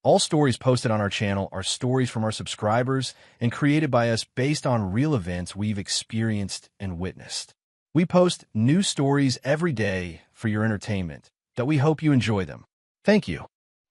All stories posted on our channel are stories from our subscribers and created by us based on real events we've experienced and witnessed. We post new stories every day for your entertainment, that we hope you enjoy them. Thank you.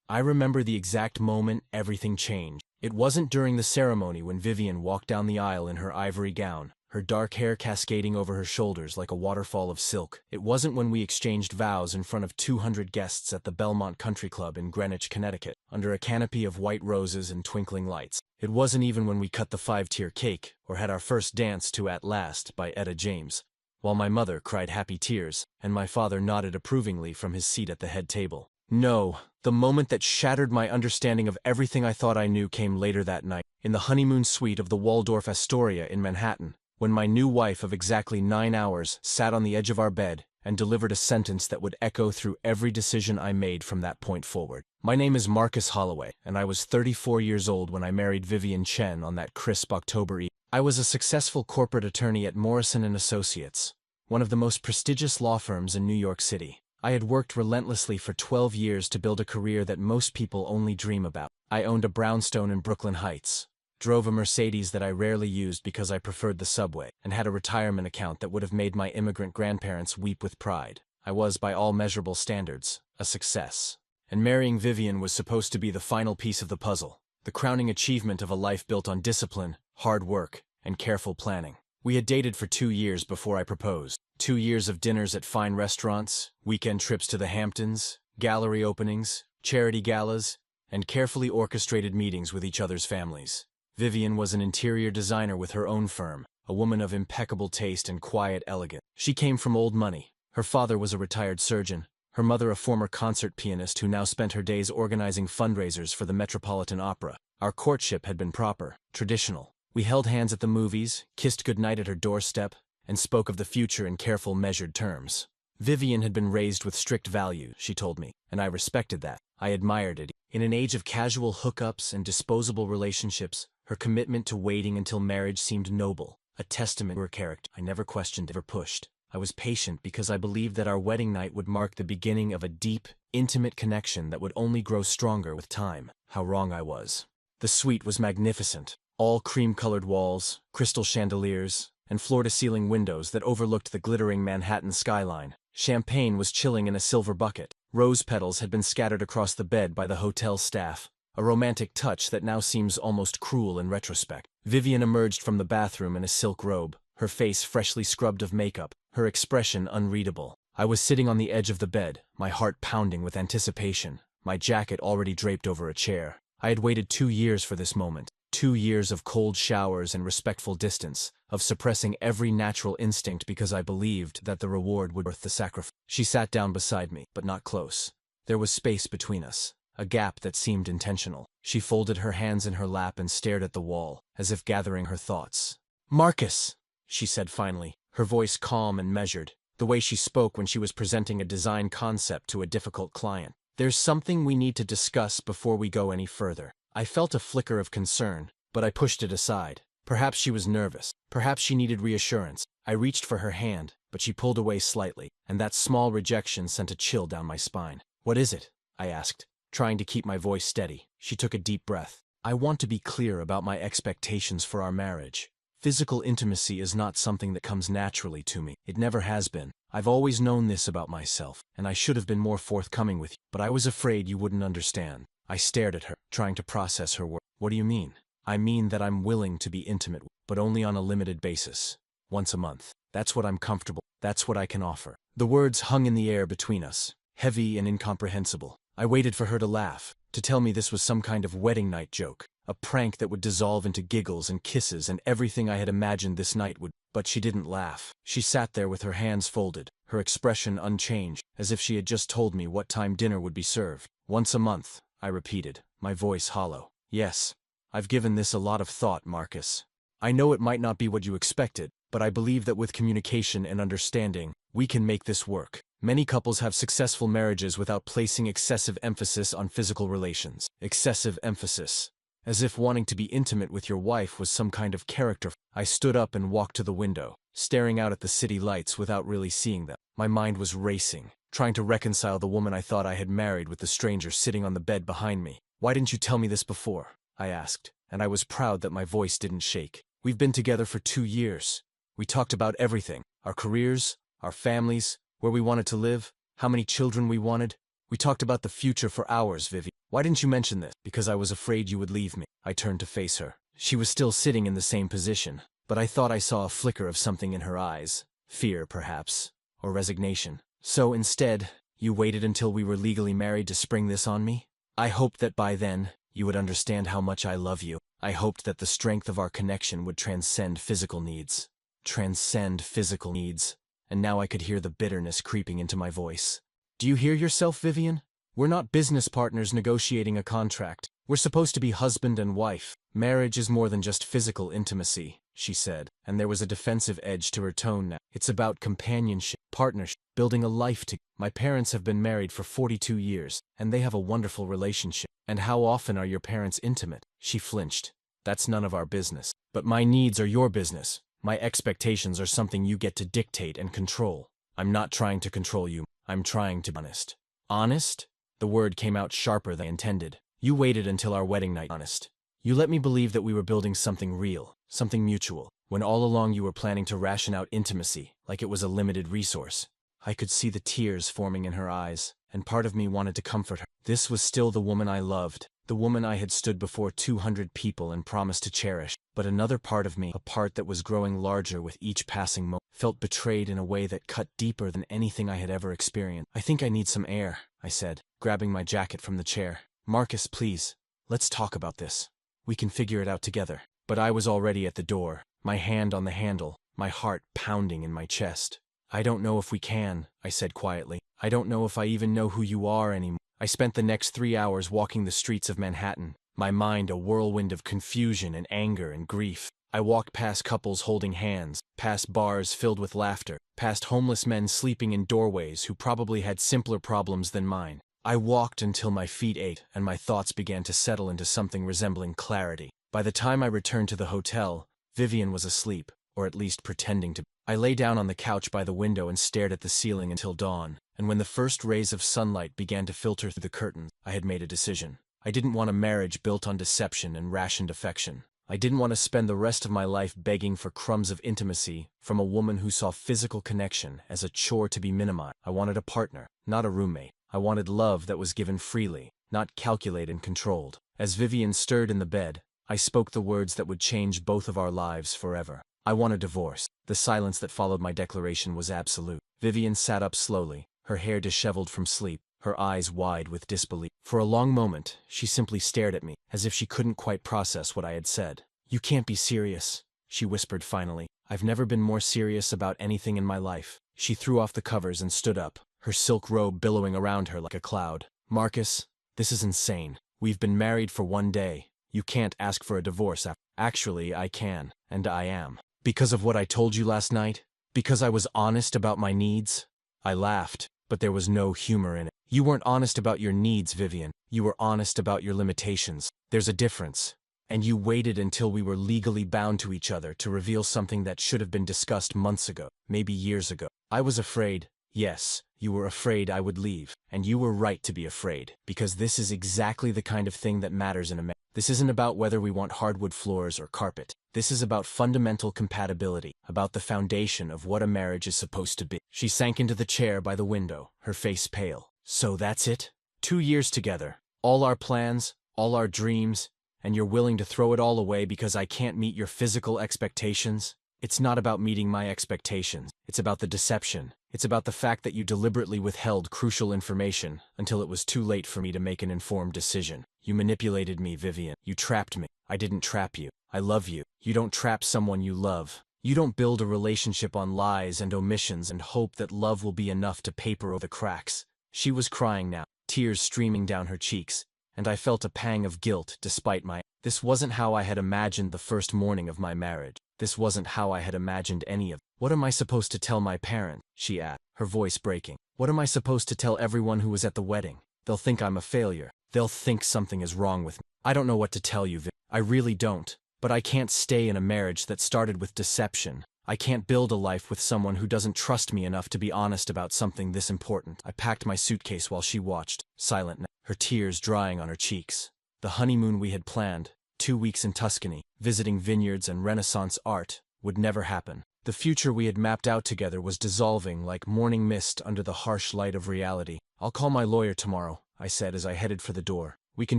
I remember the exact moment everything changed. It wasn't during the ceremony when Vivian walked down the aisle in her ivory gown, her dark hair cascading over her shoulders like a waterfall of silk. It wasn't when we exchanged vows in front of 200 guests at the Belmont Country Club in Greenwich, Connecticut, under a canopy of white roses and twinkling lights. It wasn't even when we cut the 5-tier cake or had our first dance to At Last by Etta James, while my mother cried happy tears and my father nodded approvingly from his seat at the head table. No, the moment that shattered my understanding of everything I thought I knew came later that night, in the honeymoon suite of the Waldorf Astoria in Manhattan, when my new wife of exactly 9 hours sat on the edge of our bed and delivered a sentence that would echo through every decision I made from that point forward. My name is Marcus Holloway, and I was 34 years old when I married Vivian Chen on that crisp October eve. I was a successful corporate attorney at Morrison & Associates, one of the most prestigious law firms in New York City. I had worked relentlessly for 12 years to build a career that most people only dream about. I owned a brownstone in Brooklyn Heights, drove a Mercedes that I rarely used because I preferred the subway, and had a retirement account that would have made my immigrant grandparents weep with pride. I was, by all measurable standards, a success. And marrying Vivian was supposed to be the final piece of the puzzle, the crowning achievement of a life built on discipline, hard work, and careful planning. We had dated for 2 years before I proposed. 2 years of dinners at fine restaurants, weekend trips to the Hamptons, gallery openings, charity galas, and carefully orchestrated meetings with each other's families. Vivian was an interior designer with her own firm, a woman of impeccable taste and quiet elegance. She came from old money. Her father was a retired surgeon, her mother a former concert pianist who now spent her days organizing fundraisers for the Metropolitan Opera. Our courtship had been proper, traditional. We held hands at the movies, kissed goodnight at her doorstep, and spoke of the future in careful, measured terms. Vivian had been raised with strict values, she told me, and I respected that. I admired it. In an age of casual hookups and disposable relationships, her commitment to waiting until marriage seemed noble, a testament to her character. I never questioned or pushed. I was patient because I believed that our wedding night would mark the beginning of a deep, intimate connection that would only grow stronger with time. How wrong I was. The suite was magnificent. All cream-colored walls, crystal chandeliers, and floor-to-ceiling windows that overlooked the glittering Manhattan skyline. Champagne was chilling in a silver bucket. Rose petals had been scattered across the bed by the hotel staff, a romantic touch that now seems almost cruel in retrospect. Vivian emerged from the bathroom in a silk robe, her face freshly scrubbed of makeup, her expression unreadable. I was sitting on the edge of the bed, my heart pounding with anticipation, my jacket already draped over a chair. I had waited 2 years for this moment. 2 years of cold showers and respectful distance, of suppressing every natural instinct because I believed that the reward would be worth the sacrifice. She sat down beside me, but not close. There was space between us, a gap that seemed intentional. She folded her hands in her lap and stared at the wall, as if gathering her thoughts. "Marcus," she said finally, her voice calm and measured, the way she spoke when she was presenting a design concept to a difficult client. "There's something we need to discuss before we go any further." I felt a flicker of concern, but I pushed it aside. Perhaps she was nervous. Perhaps she needed reassurance. I reached for her hand, but she pulled away slightly, and that small rejection sent a chill down my spine. "What is it?" I asked, trying to keep my voice steady. She took a deep breath. "I want to be clear about my expectations for our marriage. Physical intimacy is not something that comes naturally to me. It never has been. I've always known this about myself, and I should have been more forthcoming with you, but I was afraid you wouldn't understand." I stared at her, trying to process her words. "What do you mean?" "I mean that I'm willing to be intimate, but only on a limited basis. Once a month. That's what I'm comfortable. That's what I can offer." The words hung in the air between us, heavy and incomprehensible. I waited for her to laugh, to tell me this was some kind of wedding night joke, a prank that would dissolve into giggles and kisses and everything I had imagined this night would. But she didn't laugh. She sat there with her hands folded, her expression unchanged, as if she had just told me what time dinner would be served. "Once a month," I repeated, my voice hollow. "Yes, I've given this a lot of thought, Marcus. I know it might not be what you expected, but I believe that with communication and understanding, we can make this work. Many couples have successful marriages without placing excessive emphasis on physical relations. Excessive emphasis. As if wanting to be intimate with your wife was some kind of character. I stood up and walked to the window, staring out at the city lights without really seeing them. My mind was racing, trying to reconcile the woman I thought I had married with the stranger sitting on the bed behind me. Why didn't you tell me this before? I asked, and I was proud that my voice didn't shake. We've been together for 2 years. We talked about everything, our careers, our families, where we wanted to live, how many children we wanted. We talked about the future for hours, Vivi. Why didn't you mention this? Because I was afraid you would leave me. I turned to face her. She was still sitting in the same position, but I thought I saw a flicker of something in her eyes. Fear, perhaps, or resignation. So instead, you waited until we were legally married to spring this on me? I hoped that by then, you would understand how much I love you. I hoped that the strength of our connection would transcend physical needs. Transcend physical needs. And now I could hear the bitterness creeping into my voice. Do you hear yourself, Vivian? We're not business partners negotiating a contract. We're supposed to be husband and wife. Marriage is more than just physical intimacy, she said, and there was a defensive edge to her tone now. It's about companionship, partnership, building a life together. My parents have been married for 42 years, and they have a wonderful relationship. And how often are your parents intimate? She flinched. That's none of our business. But my needs are your business. My expectations are something you get to dictate and control. I'm not trying to control you. I'm trying to be honest. Honest? The word came out sharper than I intended. You waited until our wedding night, honest. You let me believe that we were building something real, something mutual, when all along you were planning to ration out intimacy like it was a limited resource. I could see the tears forming in her eyes, and part of me wanted to comfort her. This was still the woman I loved, the woman I had stood before 200 people and promised to cherish. But another part of me, a part that was growing larger with each passing moment, felt betrayed in a way that cut deeper than anything I had ever experienced. I think I need some air, I said, grabbing my jacket from the chair. Marcus, please, let's talk about this. We can figure it out together. But I was already at the door, my hand on the handle, my heart pounding in my chest. I don't know if we can, I said quietly. I don't know if I even know who you are anymore. I spent the next 3 hours walking the streets of Manhattan, my mind a whirlwind of confusion and anger and grief. I walked past couples holding hands, past bars filled with laughter, past homeless men sleeping in doorways who probably had simpler problems than mine. I walked until my feet ached and my thoughts began to settle into something resembling clarity. By the time I returned to the hotel, Vivian was asleep, or at least pretending to be. I lay down on the couch by the window and stared at the ceiling until dawn, and when the first rays of sunlight began to filter through the curtains, I had made a decision. I didn't want a marriage built on deception and rationed affection. I didn't want to spend the rest of my life begging for crumbs of intimacy from a woman who saw physical connection as a chore to be minimized. I wanted a partner, not a roommate. I wanted love that was given freely, not calculated and controlled. As Vivian stirred in the bed, I spoke the words that would change both of our lives forever. I want a divorce. The silence that followed my declaration was absolute. Vivian sat up slowly, her hair disheveled from sleep, her eyes wide with disbelief. For a long moment, she simply stared at me, as if she couldn't quite process what I had said. You can't be serious, she whispered finally. I've never been more serious about anything in my life. She threw off the covers and stood up, her silk robe billowing around her like a cloud. Marcus, this is insane. We've been married for 1 day. You can't ask for a divorce after. Actually, I can, and I am. Because of what I told you last night? Because I was honest about my needs? I laughed, but there was no humor in it. You weren't honest about your needs, Vivian. You were honest about your limitations. There's a difference. And you waited until we were legally bound to each other to reveal something that should have been discussed months ago, maybe years ago. I was afraid. Yes, you were afraid I would leave. And you were right to be afraid, because this is exactly the kind of thing that matters in a marriage. This isn't about whether we want hardwood floors or carpet. This is about fundamental compatibility, about the foundation of what a marriage is supposed to be. She sank into the chair by the window, her face pale. So that's it? 2 years together. All our plans, all our dreams, and you're willing to throw it all away because I can't meet your physical expectations? It's not about meeting my expectations. It's about the deception. It's about the fact that you deliberately withheld crucial information until it was too late for me to make an informed decision. You manipulated me, Vivian. You trapped me. I didn't trap you. I love you. You don't trap someone you love. You don't build a relationship on lies and omissions and hope that love will be enough to paper over the cracks. She was crying now, tears streaming down her cheeks, and I felt a pang of guilt despite my. This wasn't how I had imagined the first morning of my marriage. This wasn't how I had imagined any of. What am I supposed to tell my parents? She asked, her voice breaking. What am I supposed to tell everyone who was at the wedding? They'll think I'm a failure. They'll think something is wrong with me. I don't know what to tell you, Viv. I really don't. But I can't stay in a marriage that started with deception. I can't build a life with someone who doesn't trust me enough to be honest about something this important. I packed my suitcase while she watched, silent now, her tears drying on her cheeks. The honeymoon we had planned, 2 weeks in Tuscany, visiting vineyards and Renaissance art, would never happen. The future we had mapped out together was dissolving like morning mist under the harsh light of reality. "I'll call my lawyer tomorrow," I said as I headed for the door. "We can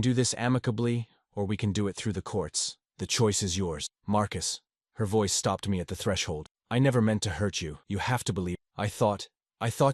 do this amicably, or we can do it through the courts. The choice is yours." "Marcus." Her voice stopped me at the threshold. "I never meant to hurt you. You have to believe. I thought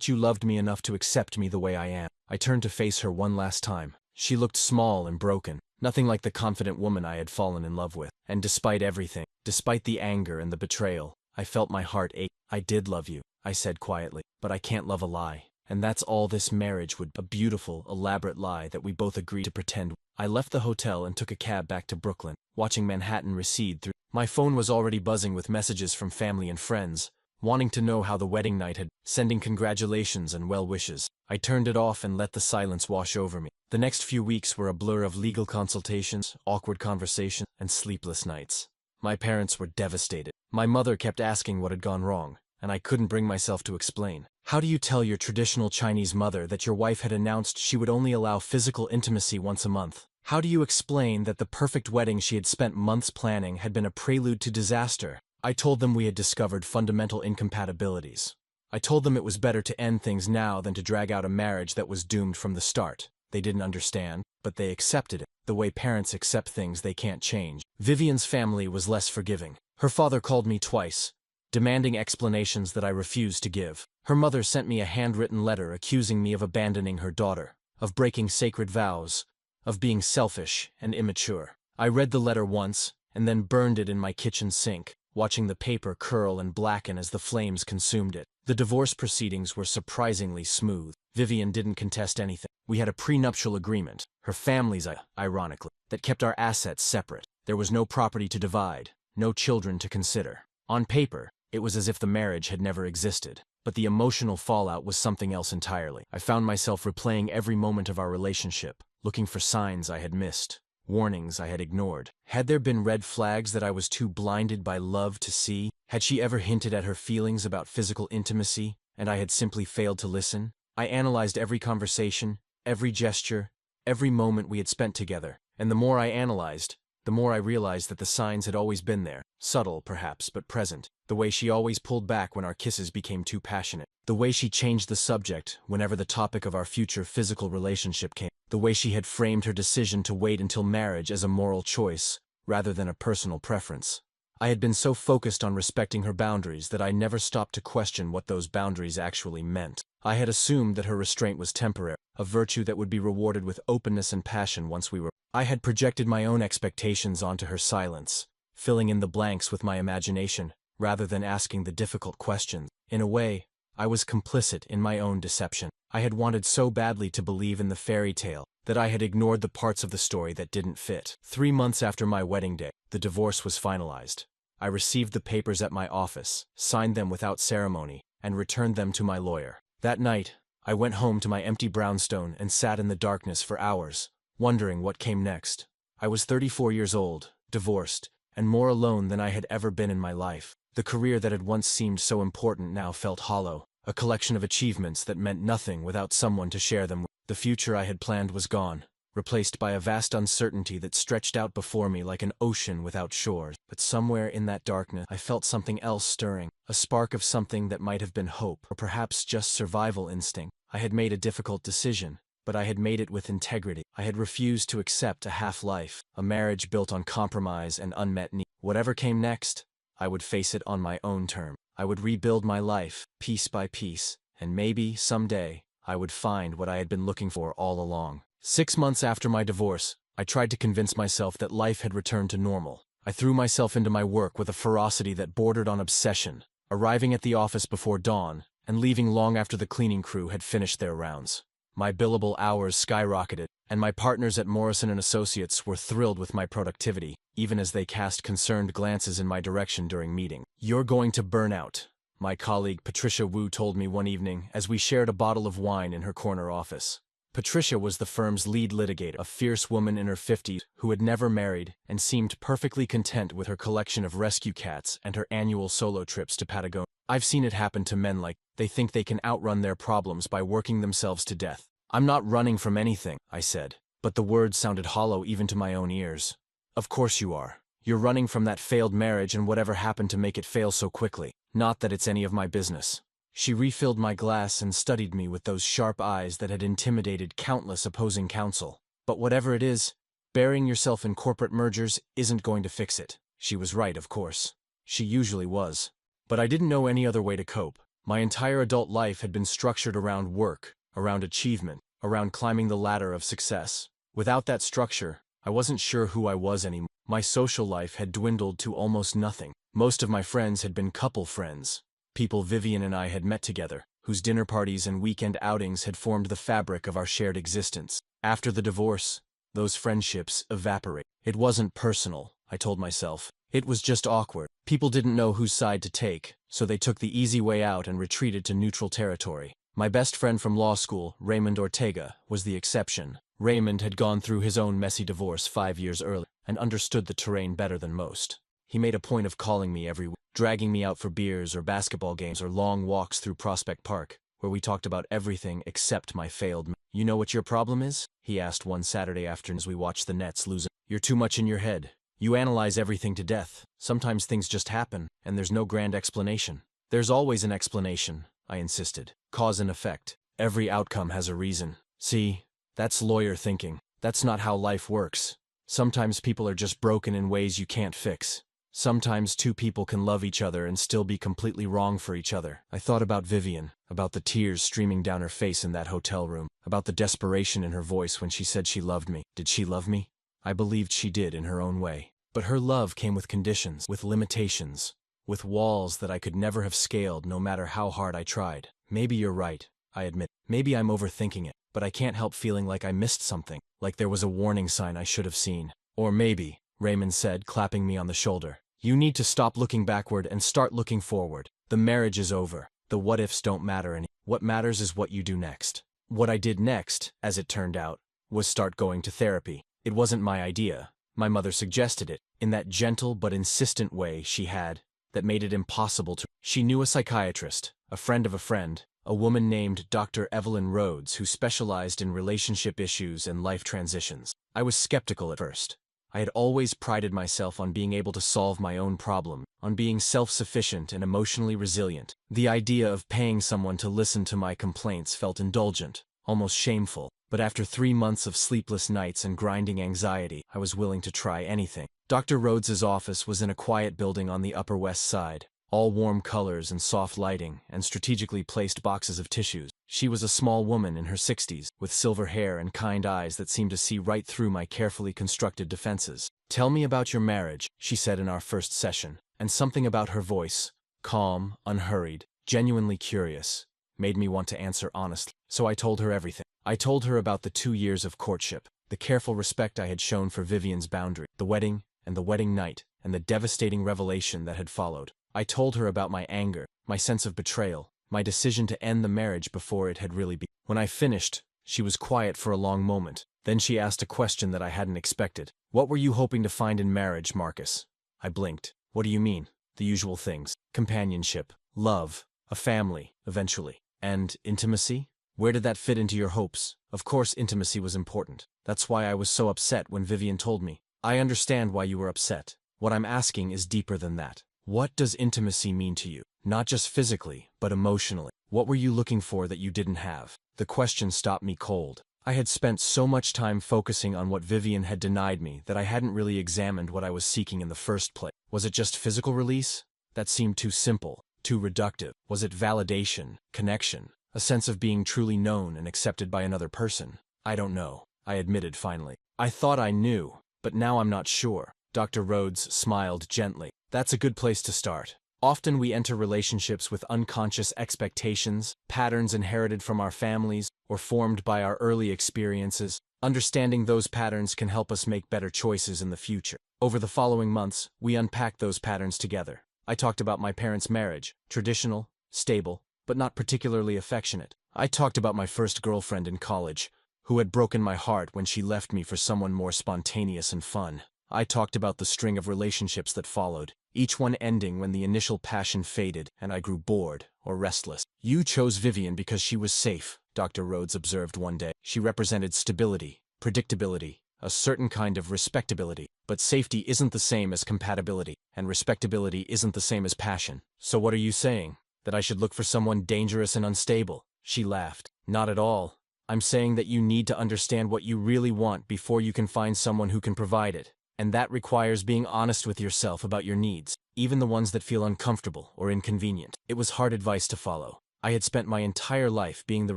you loved me enough to accept me the way I am." I turned to face her one last time. She looked small and broken, nothing like the confident woman I had fallen in love with. And despite everything, despite the anger and the betrayal, I felt my heart ache. "I did love you," I said quietly, "but I can't love a lie. And that's all this marriage would be, a beautiful, elaborate lie that we both agreed to pretend." I left the hotel and took a cab back to Brooklyn, watching Manhattan recede through. My phone was already buzzing with messages from family and friends, wanting to know how the wedding night had, sending congratulations and well wishes. I turned it off and let the silence wash over me. The next few weeks were a blur of legal consultations, awkward conversations, and sleepless nights. My parents were devastated. My mother kept asking what had gone wrong, and I couldn't bring myself to explain. How do you tell your traditional Chinese mother that your wife had announced she would only allow physical intimacy once a month? How do you explain that the perfect wedding she had spent months planning had been a prelude to disaster? I told them we had discovered fundamental incompatibilities. I told them it was better to end things now than to drag out a marriage that was doomed from the start. They didn't understand, but they accepted it, the way parents accept things they can't change. Vivian's family was less forgiving. Her father called me twice, demanding explanations that I refused to give. Her mother sent me a handwritten letter accusing me of abandoning her daughter, of breaking sacred vows, of being selfish and immature. I read the letter once, and then burned it in my kitchen sink, watching the paper curl and blacken as the flames consumed it. The divorce proceedings were surprisingly smooth. Vivian didn't contest anything. We had a prenuptial agreement, her family's ironically, that kept our assets separate. There was no property to divide, no children to consider. On paper, it was as if the marriage had never existed. But the emotional fallout was something else entirely. I found myself replaying every moment of our relationship, looking for signs I had missed, warnings I had ignored. Had there been red flags that I was too blinded by love to see? Had she ever hinted at her feelings about physical intimacy, and I had simply failed to listen? I analyzed every conversation, every gesture, every moment we had spent together, and the more I analyzed, the more I realized that the signs had always been there, subtle perhaps, but present. The way she always pulled back when our kisses became too passionate. The way she changed the subject whenever the topic of our future physical relationship came. The way she had framed her decision to wait until marriage as a moral choice, rather than a personal preference. I had been so focused on respecting her boundaries that I never stopped to question what those boundaries actually meant. I had assumed that her restraint was temporary, a virtue that would be rewarded with openness and passion once we were. I had projected my own expectations onto her silence, filling in the blanks with my imagination, rather than asking the difficult questions. In a way, I was complicit in my own deception. I had wanted so badly to believe in the fairy tale that I had ignored the parts of the story that didn't fit. 3 months after my wedding day, the divorce was finalized. I received the papers at my office, signed them without ceremony, and returned them to my lawyer. That night, I went home to my empty brownstone and sat in the darkness for hours, wondering what came next. I was 34 years old, divorced, and more alone than I had ever been in my life. The career that had once seemed so important now felt hollow, a collection of achievements that meant nothing without someone to share them with. The future I had planned was gone, replaced by a vast uncertainty that stretched out before me like an ocean without shores. But somewhere in that darkness, I felt something else stirring, a spark of something that might have been hope, or perhaps just survival instinct. I had made a difficult decision, but I had made it with integrity. I had refused to accept a half-life, a marriage built on compromise and unmet needs. Whatever came next, I would face it on my own terms. I would rebuild my life, piece by piece, and maybe, someday, I would find what I had been looking for all along. 6 months after my divorce, I tried to convince myself that life had returned to normal. I threw myself into my work with a ferocity that bordered on obsession, arriving at the office before dawn, and leaving long after the cleaning crew had finished their rounds. My billable hours skyrocketed, and my partners at Morrison & Associates were thrilled with my productivity, even as they cast concerned glances in my direction during meetings. "You're going to burn out," my colleague Patricia Wu told me one evening as we shared a bottle of wine in her corner office. Patricia was the firm's lead litigator, a fierce woman in her 50s who had never married and seemed perfectly content with her collection of rescue cats and her annual solo trips to Patagonia. "I've seen it happen to men like they think they can outrun their problems by working themselves to death." "I'm not running from anything," I said. but the words sounded hollow even to my own ears. Of course you are. You're running from that failed marriage and whatever happened to make it fail so quickly. Not that it's any of my business. She refilled my glass and studied me with those sharp eyes that had intimidated countless opposing counsel. But whatever it is, burying yourself in corporate mergers isn't going to fix it. She was right, of course. She usually was. But I didn't know any other way to cope. My entire adult life had been structured around work, around achievement, around climbing the ladder of success. Without that structure, I wasn't sure who I was anymore. My social life had dwindled to almost nothing. Most of my friends had been couple friends, people Vivian and I had met together, whose dinner parties and weekend outings had formed the fabric of our shared existence. After the divorce, those friendships evaporated. It wasn't personal, I told myself. It was just awkward. People didn't know whose side to take, so they took the easy way out and retreated to neutral territory. My best friend from law school, Raymond Ortega, was the exception. Raymond had gone through his own messy divorce 5 years earlier and understood the terrain better than most. He made a point of calling me every week, dragging me out for beers or basketball games or long walks through Prospect Park, where we talked about everything except my failed marriage. You know what your problem is? He asked one Saturday afternoon as we watched the Nets lose. You're too much in your head. You analyze everything to death. Sometimes things just happen, and there's no grand explanation. There's always an explanation, I insisted. Cause and effect. Every outcome has a reason. See, that's lawyer thinking. That's not how life works. Sometimes people are just broken in ways you can't fix. Sometimes two people can love each other and still be completely wrong for each other. I thought about Vivian, about the tears streaming down her face in that hotel room, about the desperation in her voice when she said she loved me. Did she love me? I believed she did in her own way. But her love came with conditions, with limitations, with walls that I could never have scaled no matter how hard I tried. Maybe you're right, I admit. Maybe I'm overthinking it, but I can't help feeling like I missed something, like there was a warning sign I should have seen. Or maybe, Raymond said, clapping me on the shoulder, you need to stop looking backward and start looking forward. The marriage is over. The what-ifs don't matter any. What matters is what you do next. What I did next, as it turned out, was start going to therapy. It wasn't my idea. My mother suggested it, in that gentle but insistent way she had, that made it impossible to. She knew a psychiatrist, a friend of a friend, a woman named Dr. Evelyn Rhodes who specialized in relationship issues and life transitions. I was skeptical at first. I had always prided myself on being able to solve my own problem, on being self-sufficient and emotionally resilient. The idea of paying someone to listen to my complaints felt indulgent, almost shameful. But after 3 months of sleepless nights and grinding anxiety, I was willing to try anything. Dr. Rhodes's office was in a quiet building on the Upper West Side, all warm colors and soft lighting, and strategically placed boxes of tissues. She was a small woman in her 60s, with silver hair and kind eyes that seemed to see right through my carefully constructed defenses. Tell me about your marriage, she said in our first session, and something about her voice, calm, unhurried, genuinely curious, made me want to answer honestly. So I told her everything. I told her about the 2 years of courtship, the careful respect I had shown for Vivian's boundary, the wedding and the wedding night, and the devastating revelation that had followed. I told her about my anger, my sense of betrayal, my decision to end the marriage before it had really begun. When I finished, she was quiet for a long moment. Then she asked a question that I hadn't expected. What were you hoping to find in marriage, Marcus? I blinked. What do you mean? The usual things. Companionship, love, a family, eventually. And intimacy? Where did that fit into your hopes? Of course intimacy was important. That's why I was so upset when Vivian told me. I understand why you were upset. What I'm asking is deeper than that. What does intimacy mean to you? Not just physically, but emotionally. What were you looking for that you didn't have? The question stopped me cold. I had spent so much time focusing on what Vivian had denied me that I hadn't really examined what I was seeking in the first place. Was it just physical release? That seemed too simple, too reductive. Was it validation, connection, a sense of being truly known and accepted by another person? I don't know, I admitted finally. I thought I knew, but now I'm not sure. Dr. Rhodes smiled gently. That's a good place to start. Often we enter relationships with unconscious expectations, patterns inherited from our families, or formed by our early experiences. Understanding those patterns can help us make better choices in the future. Over the following months, we unpacked those patterns together. I talked about my parents' marriage, traditional, stable, but not particularly affectionate. I talked about my first girlfriend in college, who had broken my heart when she left me for someone more spontaneous and fun. I talked about the string of relationships that followed, each one ending when the initial passion faded and I grew bored or restless. You chose Vivian because she was safe, Dr. Rhodes observed one day. She represented stability, predictability, a certain kind of respectability. But safety isn't the same as compatibility, and respectability isn't the same as passion. So what are you saying? That I should look for someone dangerous and unstable? She laughed. Not at all. I'm saying that you need to understand what you really want before you can find someone who can provide it. And that requires being honest with yourself about your needs, even the ones that feel uncomfortable or inconvenient. It was hard advice to follow. I had spent my entire life being the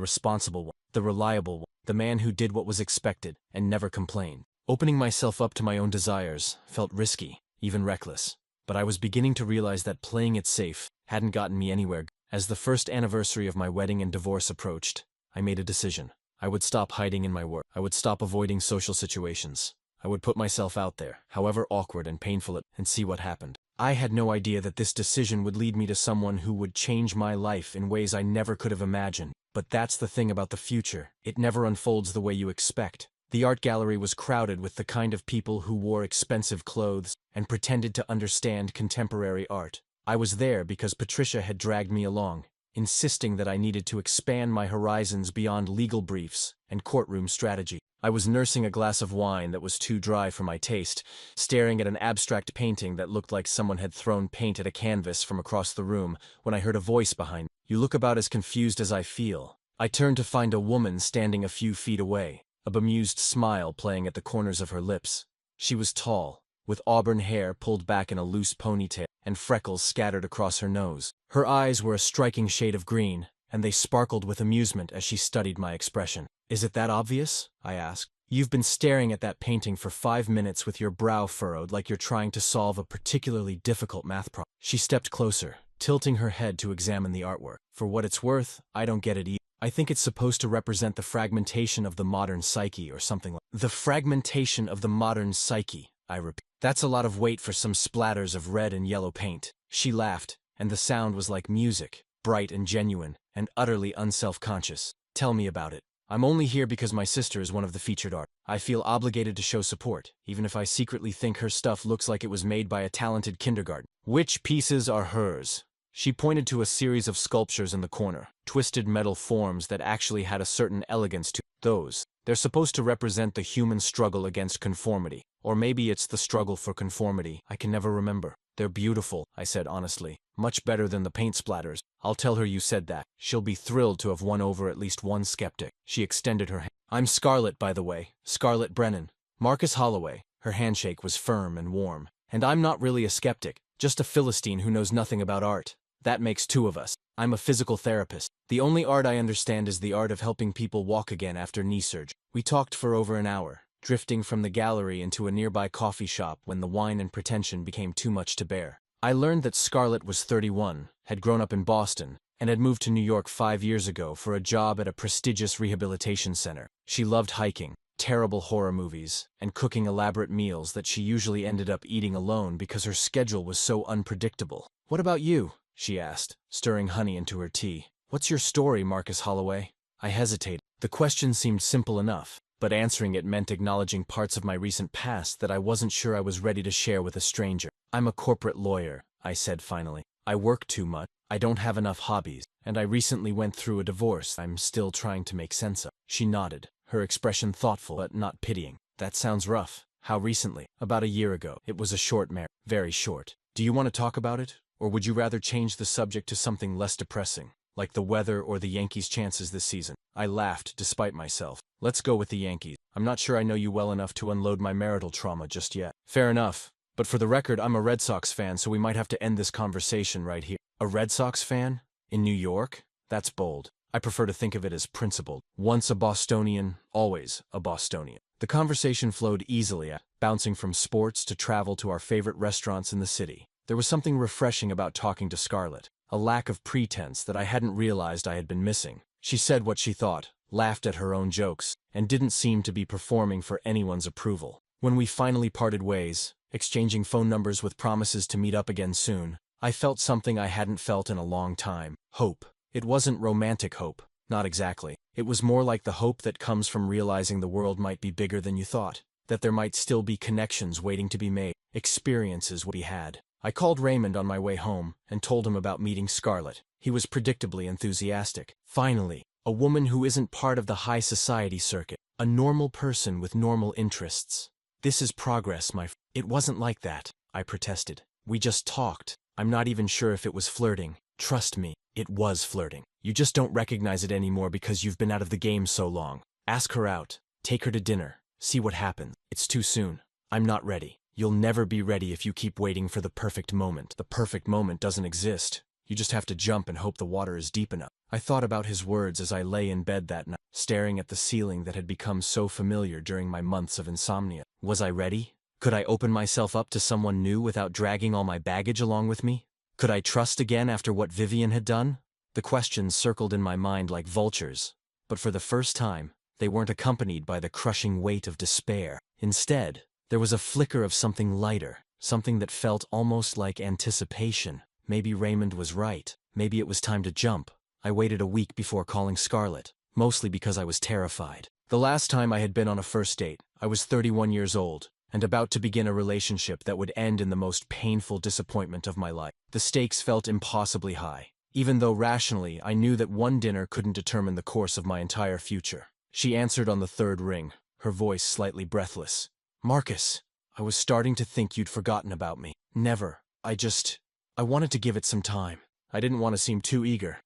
responsible one, the reliable one, the man who did what was expected and never complained. Opening myself up to my own desires felt risky, even reckless. But I was beginning to realize that playing it safe hadn't gotten me anywhere. As the first anniversary of my wedding and divorce approached, I made a decision. I would stop hiding in my work. I would stop avoiding social situations. I would put myself out there, however awkward and painful it, and see what happened. I had no idea that this decision would lead me to someone who would change my life in ways I never could have imagined. But that's the thing about the future. It never unfolds the way you expect. The art gallery was crowded with the kind of people who wore expensive clothes and pretended to understand contemporary art. I was there because Patricia had dragged me along, insisting that I needed to expand my horizons beyond legal briefs and courtroom strategy. I was nursing a glass of wine that was too dry for my taste, staring at an abstract painting that looked like someone had thrown paint at a canvas from across the room, when I heard a voice behind me. You look about as confused as I feel. I turned to find a woman standing a few feet away, a bemused smile playing at the corners of her lips. She was tall, with auburn hair pulled back in a loose ponytail and freckles scattered across her nose. Her eyes were a striking shade of green, and they sparkled with amusement as she studied my expression. Is it that obvious? I asked. You've been staring at that painting for 5 minutes with your brow furrowed like you're trying to solve a particularly difficult math problem. She stepped closer, tilting her head to examine the artwork. For what it's worth, I don't get it either. I think it's supposed to represent the fragmentation of the modern psyche or something like that. The fragmentation of the modern psyche, I repeat. That's a lot of weight for some splatters of red and yellow paint. She laughed, and the sound was like music, bright and genuine, and utterly unself-conscious. Tell me about it. I'm only here because my sister is one of the featured art. I feel obligated to show support, even if I secretly think her stuff looks like it was made by a talented kindergarten. Which pieces are hers? She pointed to a series of sculptures in the corner, twisted metal forms that actually had a certain elegance to those. They're supposed to represent the human struggle against conformity. Or maybe it's the struggle for conformity. I can never remember. They're beautiful, I said honestly. Much better than the paint splatters. I'll tell her you said that. She'll be thrilled to have won over at least one skeptic. She extended her hand. I'm Scarlett, by the way. Scarlett Brennan. Marcus Holloway. Her handshake was firm and warm. And I'm not really a skeptic, just a Philistine who knows nothing about art. That makes two of us. I'm a physical therapist. The only art I understand is the art of helping people walk again after knee surgery. We talked for over an hour, drifting from the gallery into a nearby coffee shop when the wine and pretension became too much to bear. I learned that Scarlett was 31, had grown up in Boston, and had moved to New York 5 years ago for a job at a prestigious rehabilitation center. She loved hiking, terrible horror movies, and cooking elaborate meals that she usually ended up eating alone because her schedule was so unpredictable. What about you? She asked, stirring honey into her tea. What's your story, Marcus Holloway? I hesitated. The question seemed simple enough, but answering it meant acknowledging parts of my recent past that I wasn't sure I was ready to share with a stranger. I'm a corporate lawyer, I said finally. I work too much, I don't have enough hobbies, and I recently went through a divorce I'm still trying to make sense of. She nodded, her expression thoughtful but not pitying. That sounds rough. How recently? About a year ago. It was a short marriage. Very short. Do you want to talk about it? Or would you rather change the subject to something less depressing, like the weather or the Yankees' chances this season? I laughed despite myself. Let's go with the Yankees. I'm not sure I know you well enough to unload my marital trauma just yet. Fair enough. But for the record, I'm a Red Sox fan, so we might have to end this conversation right here. A Red Sox fan? In New York? That's bold. I prefer to think of it as principled. Once a Bostonian, always a Bostonian. The conversation flowed easily, bouncing from sports to travel to our favorite restaurants in the city. There was something refreshing about talking to Scarlett, a lack of pretense that I hadn't realized I had been missing. She said what she thought, laughed at her own jokes, and didn't seem to be performing for anyone's approval. When we finally parted ways, exchanging phone numbers with promises to meet up again soon, I felt something I hadn't felt in a long time. Hope. It wasn't romantic hope. Not exactly. It was more like the hope that comes from realizing the world might be bigger than you thought, that there might still be connections waiting to be made, experiences we had. I called Raymond on my way home and told him about meeting Scarlett. He was predictably enthusiastic. Finally, a woman who isn't part of the high society circuit. A normal person with normal interests. This is progress, It wasn't like that, I protested. We just talked. I'm not even sure if it was flirting. Trust me, it was flirting. You just don't recognize it anymore because you've been out of the game so long. Ask her out. Take her to dinner. See what happens. It's too soon. I'm not ready. You'll never be ready if you keep waiting for the perfect moment. The perfect moment doesn't exist. You just have to jump and hope the water is deep enough. I thought about his words as I lay in bed that night, staring at the ceiling that had become so familiar during my months of insomnia. Was I ready? Could I open myself up to someone new without dragging all my baggage along with me? Could I trust again after what Vivian had done? The questions circled in my mind like vultures, but for the first time, they weren't accompanied by the crushing weight of despair. Instead, there was a flicker of something lighter, something that felt almost like anticipation. Maybe Raymond was right. Maybe it was time to jump. I waited a week before calling Scarlett, mostly because I was terrified. The last time I had been on a first date, I was 31 years old, and about to begin a relationship that would end in the most painful disappointment of my life. The stakes felt impossibly high, even though rationally I knew that one dinner couldn't determine the course of my entire future. She answered on the third ring, her voice slightly breathless. Marcus, I was starting to think you'd forgotten about me. Never. I wanted to give it some time. I didn't want to seem too eager.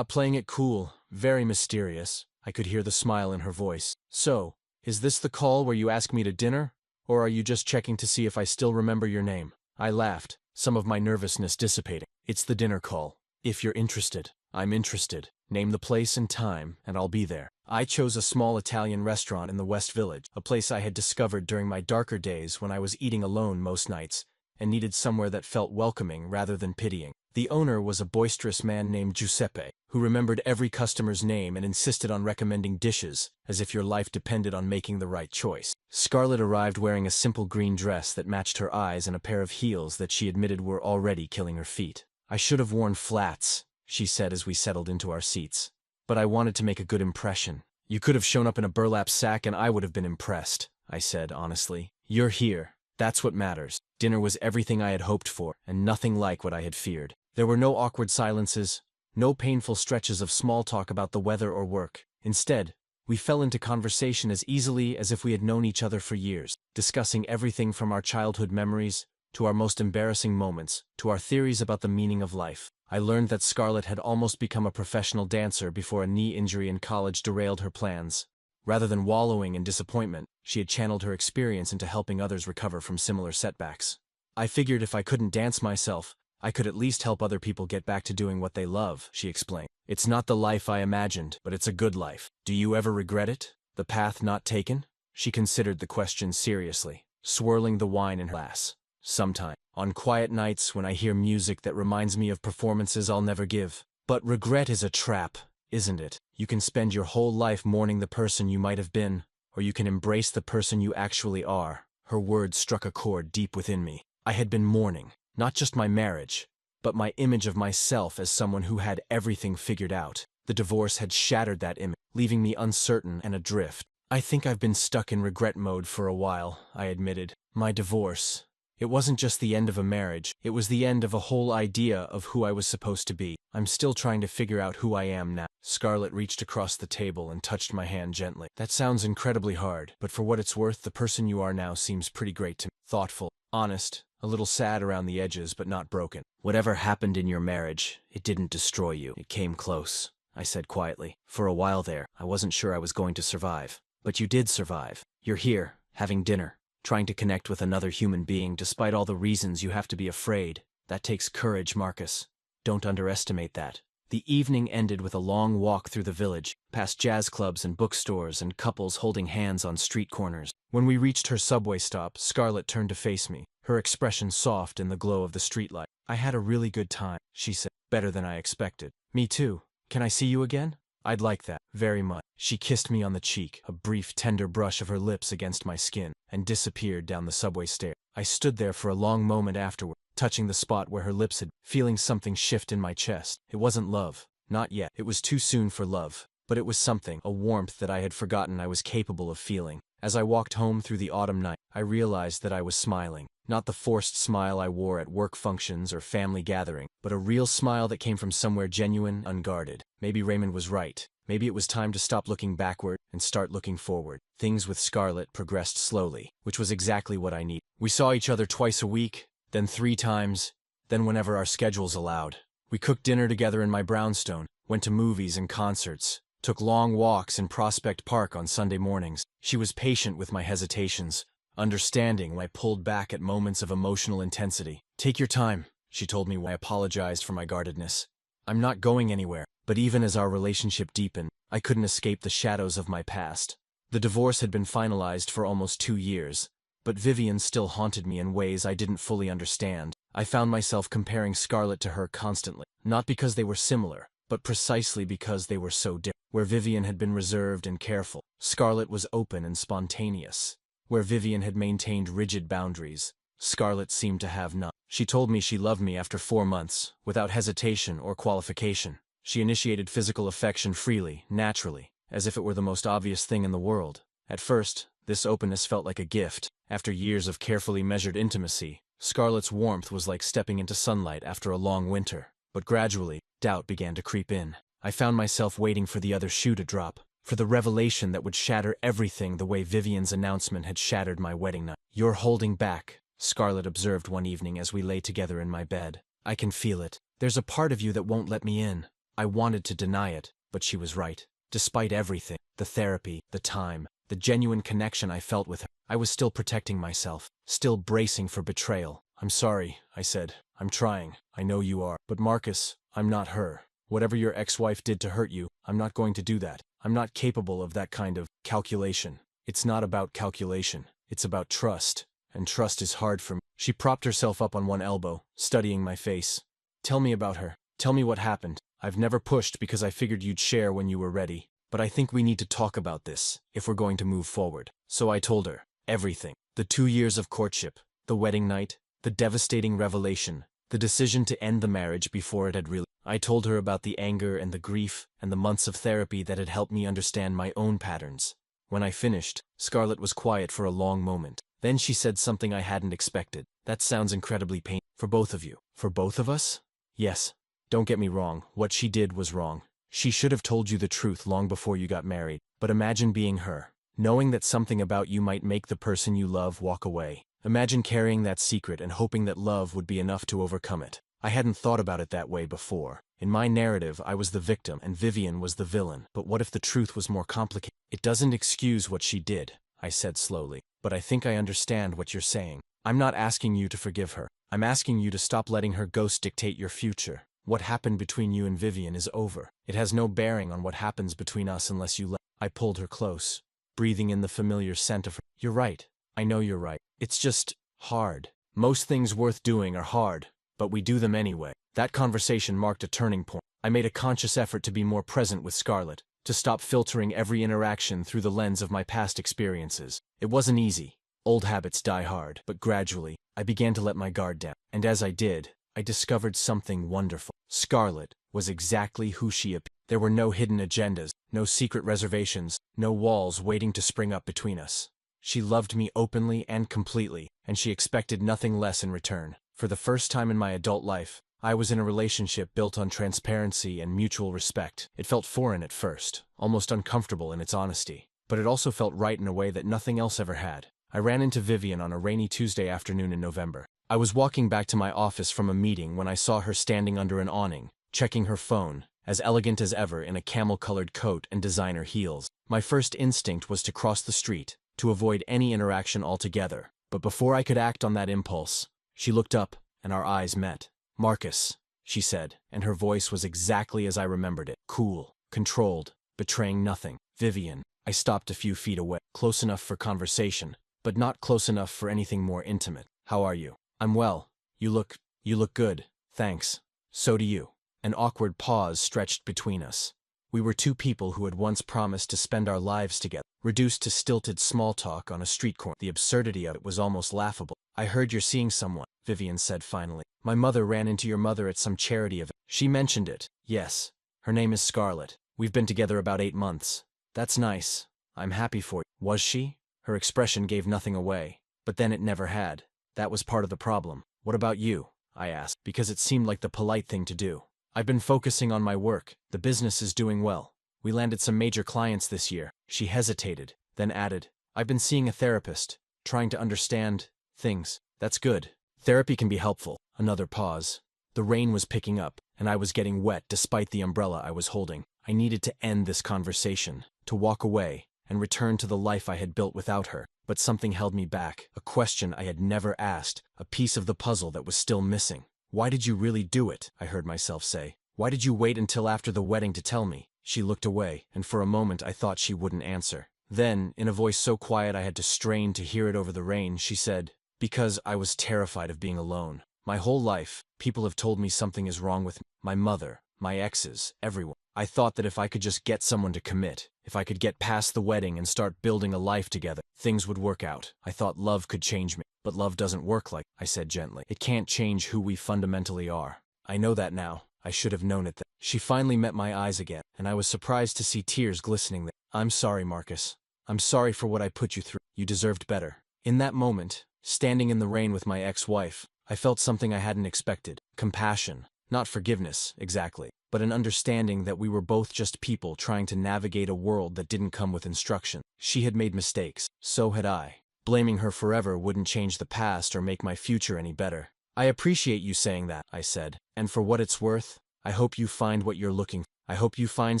Playing it cool, very mysterious. I could hear the smile in her voice. So, is this the call where you ask me to dinner? Or are you just checking to see if I still remember your name? I laughed, some of my nervousness dissipating. It's the dinner call. If you're interested, I'm interested. Name the place and time, and I'll be there. I chose a small Italian restaurant in the West Village, a place I had discovered during my darker days when I was eating alone most nights, and needed somewhere that felt welcoming rather than pitying. The owner was a boisterous man named Giuseppe, who remembered every customer's name and insisted on recommending dishes, as if your life depended on making the right choice. Scarlett arrived wearing a simple green dress that matched her eyes and a pair of heels that she admitted were already killing her feet. I should have worn flats, she said as we settled into our seats. But I wanted to make a good impression. You could have shown up in a burlap sack and I would have been impressed, I said honestly. You're here. That's what matters. Dinner was everything I had hoped for, and nothing like what I had feared. There were no awkward silences, no painful stretches of small talk about the weather or work. Instead, we fell into conversation as easily as if we had known each other for years, discussing everything from our childhood memories, to our most embarrassing moments, to our theories about the meaning of life. I learned that Scarlett had almost become a professional dancer before a knee injury in college derailed her plans. Rather than wallowing in disappointment, she had channeled her experience into helping others recover from similar setbacks. I figured if I couldn't dance myself, I could at least help other people get back to doing what they love, she explained. It's not the life I imagined, but it's a good life. Do you ever regret it? The path not taken? She considered the question seriously, swirling the wine in her glass. Sometime. On quiet nights when I hear music that reminds me of performances I'll never give. But regret is a trap, isn't it? You can spend your whole life mourning the person you might have been, or you can embrace the person you actually are. Her words struck a chord deep within me. I had been mourning, not just my marriage, but my image of myself as someone who had everything figured out. The divorce had shattered that image, leaving me uncertain and adrift. I think I've been stuck in regret mode for a while, I admitted. My divorce. It wasn't just the end of a marriage, it was the end of a whole idea of who I was supposed to be. I'm still trying to figure out who I am now. Scarlett reached across the table and touched my hand gently. That sounds incredibly hard, but for what it's worth, the person you are now seems pretty great to me. Thoughtful, honest, a little sad around the edges, but not broken. Whatever happened in your marriage, it didn't destroy you. It came close, I said quietly. For a while there, I wasn't sure I was going to survive. But you did survive. You're here, having dinner, trying to connect with another human being despite all the reasons you have to be afraid. That takes courage, Marcus. Don't underestimate that. The evening ended with a long walk through the village, past jazz clubs and bookstores and couples holding hands on street corners. When we reached her subway stop, Scarlett turned to face me, her expression soft in the glow of the streetlight. I had a really good time, she said. Better than I expected. Me too. Can I see you again? I'd like that, very much. She kissed me on the cheek, a brief, tender brush of her lips against my skin, and disappeared down the subway stair. I stood there for a long moment afterward, touching the spot where her lips had, feeling something shift in my chest. It wasn't love. Not yet. It was too soon for love. But it was something, a warmth that I had forgotten I was capable of feeling. As I walked home through the autumn night, I realized that I was smiling. Not the forced smile I wore at work functions or family gathering, but a real smile that came from somewhere genuine, unguarded. Maybe Raymond was right. Maybe it was time to stop looking backward and start looking forward. Things with Scarlett progressed slowly, which was exactly what I needed. We saw each other twice a week, then 3 times, then whenever our schedules allowed. We cooked dinner together in my brownstone, went to movies and concerts, took long walks in Prospect Park on Sunday mornings. She was patient with my hesitations, understanding when I pulled back at moments of emotional intensity. "Take your time," she told me when I apologized for my guardedness. "I'm not going anywhere." But even as our relationship deepened, I couldn't escape the shadows of my past. The divorce had been finalized for almost 2 years, but Vivian still haunted me in ways I didn't fully understand. I found myself comparing Scarlett to her constantly, not because they were similar, but precisely because they were so different. Where Vivian had been reserved and careful, Scarlett was open and spontaneous. Where Vivian had maintained rigid boundaries, Scarlett seemed to have none. She told me she loved me after 4 months, without hesitation or qualification. She initiated physical affection freely, naturally, as if it were the most obvious thing in the world. At first, this openness felt like a gift. After years of carefully measured intimacy, Scarlett's warmth was like stepping into sunlight after a long winter. But gradually, doubt began to creep in. I found myself waiting for the other shoe to drop, for the revelation that would shatter everything the way Vivian's announcement had shattered my wedding night. "You're holding back," Scarlett observed one evening as we lay together in my bed. "I can feel it. There's a part of you that won't let me in." I wanted to deny it, but she was right. Despite everything, the therapy, the time, the genuine connection I felt with her, I was still protecting myself, still bracing for betrayal. "I'm sorry," I said. "I'm trying. I know you are. But Marcus, I'm not her. Whatever your ex-wife did to hurt you, I'm not going to do that. I'm not capable of that kind of calculation. It's not about calculation. It's about trust. And trust is hard for me." She propped herself up on one elbow, studying my face. "Tell me about her. Tell me what happened. I've never pushed because I figured you'd share when you were ready. But I think we need to talk about this, if we're going to move forward." So I told her everything. The 2 years of courtship, the wedding night, the devastating revelation, the decision to end the marriage before it had really. I told her about the anger and the grief and the months of therapy that had helped me understand my own patterns. When I finished, Scarlett was quiet for a long moment. Then she said something I hadn't expected. "That sounds incredibly painful. For both of you." "For both of us?" "Yes. Don't get me wrong, what she did was wrong. She should have told you the truth long before you got married. But imagine being her, knowing that something about you might make the person you love walk away. Imagine carrying that secret and hoping that love would be enough to overcome it. I hadn't thought about it that way before. In my narrative, I was the victim and Vivian was the villain. But what if the truth was more complicated? "It doesn't excuse what she did," I said slowly. "But I think I understand what you're saying. I'm not asking you to forgive her. I'm asking you to stop letting her ghost dictate your future. What happened between you and Vivian is over. It has no bearing on what happens between us unless you let." I pulled her close, breathing in the familiar scent of her. "You're right. I know you're right. It's just hard. Most things worth doing are hard, but we do them anyway." That conversation marked a turning point. I made a conscious effort to be more present with Scarlett, to stop filtering every interaction through the lens of my past experiences. It wasn't easy. Old habits die hard, but gradually, I began to let my guard down. And as I did, I discovered something wonderful. Scarlett was exactly who she appeared. There were no hidden agendas, no secret reservations, no walls waiting to spring up between us. She loved me openly and completely, and she expected nothing less in return. For the first time in my adult life, I was in a relationship built on transparency and mutual respect. It felt foreign at first, almost uncomfortable in its honesty, but it also felt right in a way that nothing else ever had. I ran into Vivian on a rainy Tuesday afternoon in November. I was walking back to my office from a meeting when I saw her standing under an awning, checking her phone, as elegant as ever in a camel-colored coat and designer heels. My first instinct was to cross the street, to avoid any interaction altogether. But before I could act on that impulse, she looked up and our eyes met. "Marcus," she said, and her voice was exactly as I remembered it. Cool, controlled, betraying nothing. "Vivian." I stopped a few feet away, close enough for conversation, but not close enough for anything more intimate. "How are you?" "I'm well. You look good. Thanks. So do you." An awkward pause stretched between us. We were two people who had once promised to spend our lives together, reduced to stilted small talk on a street corner. The absurdity of it was almost laughable. "I heard you're seeing someone," Vivian said finally. "My mother ran into your mother at some charity event." She mentioned it. "Yes. Her name is Scarlett. We've been together about 8 months. That's nice. I'm happy for you." Was she? Her expression gave nothing away. But then it never had. That was part of the problem. "What about you?" I asked, because it seemed like the polite thing to do. "I've been focusing on my work. The business is doing well." We landed some major clients this year. She hesitated, then added, I've been seeing a therapist, trying to understand things. That's good. Therapy can be helpful. Another pause. The rain was picking up, and I was getting wet despite the umbrella I was holding. I needed to end this conversation, to walk away, and return to the life I had built without her. But something held me back, a question I had never asked, a piece of the puzzle that was still missing. Why did you really do it? I heard myself say. Why did you wait until after the wedding to tell me? She looked away, and for a moment I thought she wouldn't answer. Then, in a voice so quiet I had to strain to hear it over the rain, she said, because I was terrified of being alone. My whole life, people have told me something is wrong with me. My mother, my exes, everyone. I thought that if I could just get someone to commit, if I could get past the wedding and start building a life together, things would work out. I thought love could change me. But love doesn't work like, I said gently. It can't change who we fundamentally are. I know that now. I should have known it then. She finally met my eyes again, and I was surprised to see tears glistening there. I'm sorry, Marcus. I'm sorry for what I put you through. You deserved better. In that moment, standing in the rain with my ex-wife, I felt something I hadn't expected. Compassion. Not forgiveness, exactly, but an understanding that we were both just people trying to navigate a world that didn't come with instruction. She had made mistakes. So had I. Blaming her forever wouldn't change the past or make my future any better. I appreciate you saying that, I said, and for what it's worth, I hope you find what you're looking for. I hope you find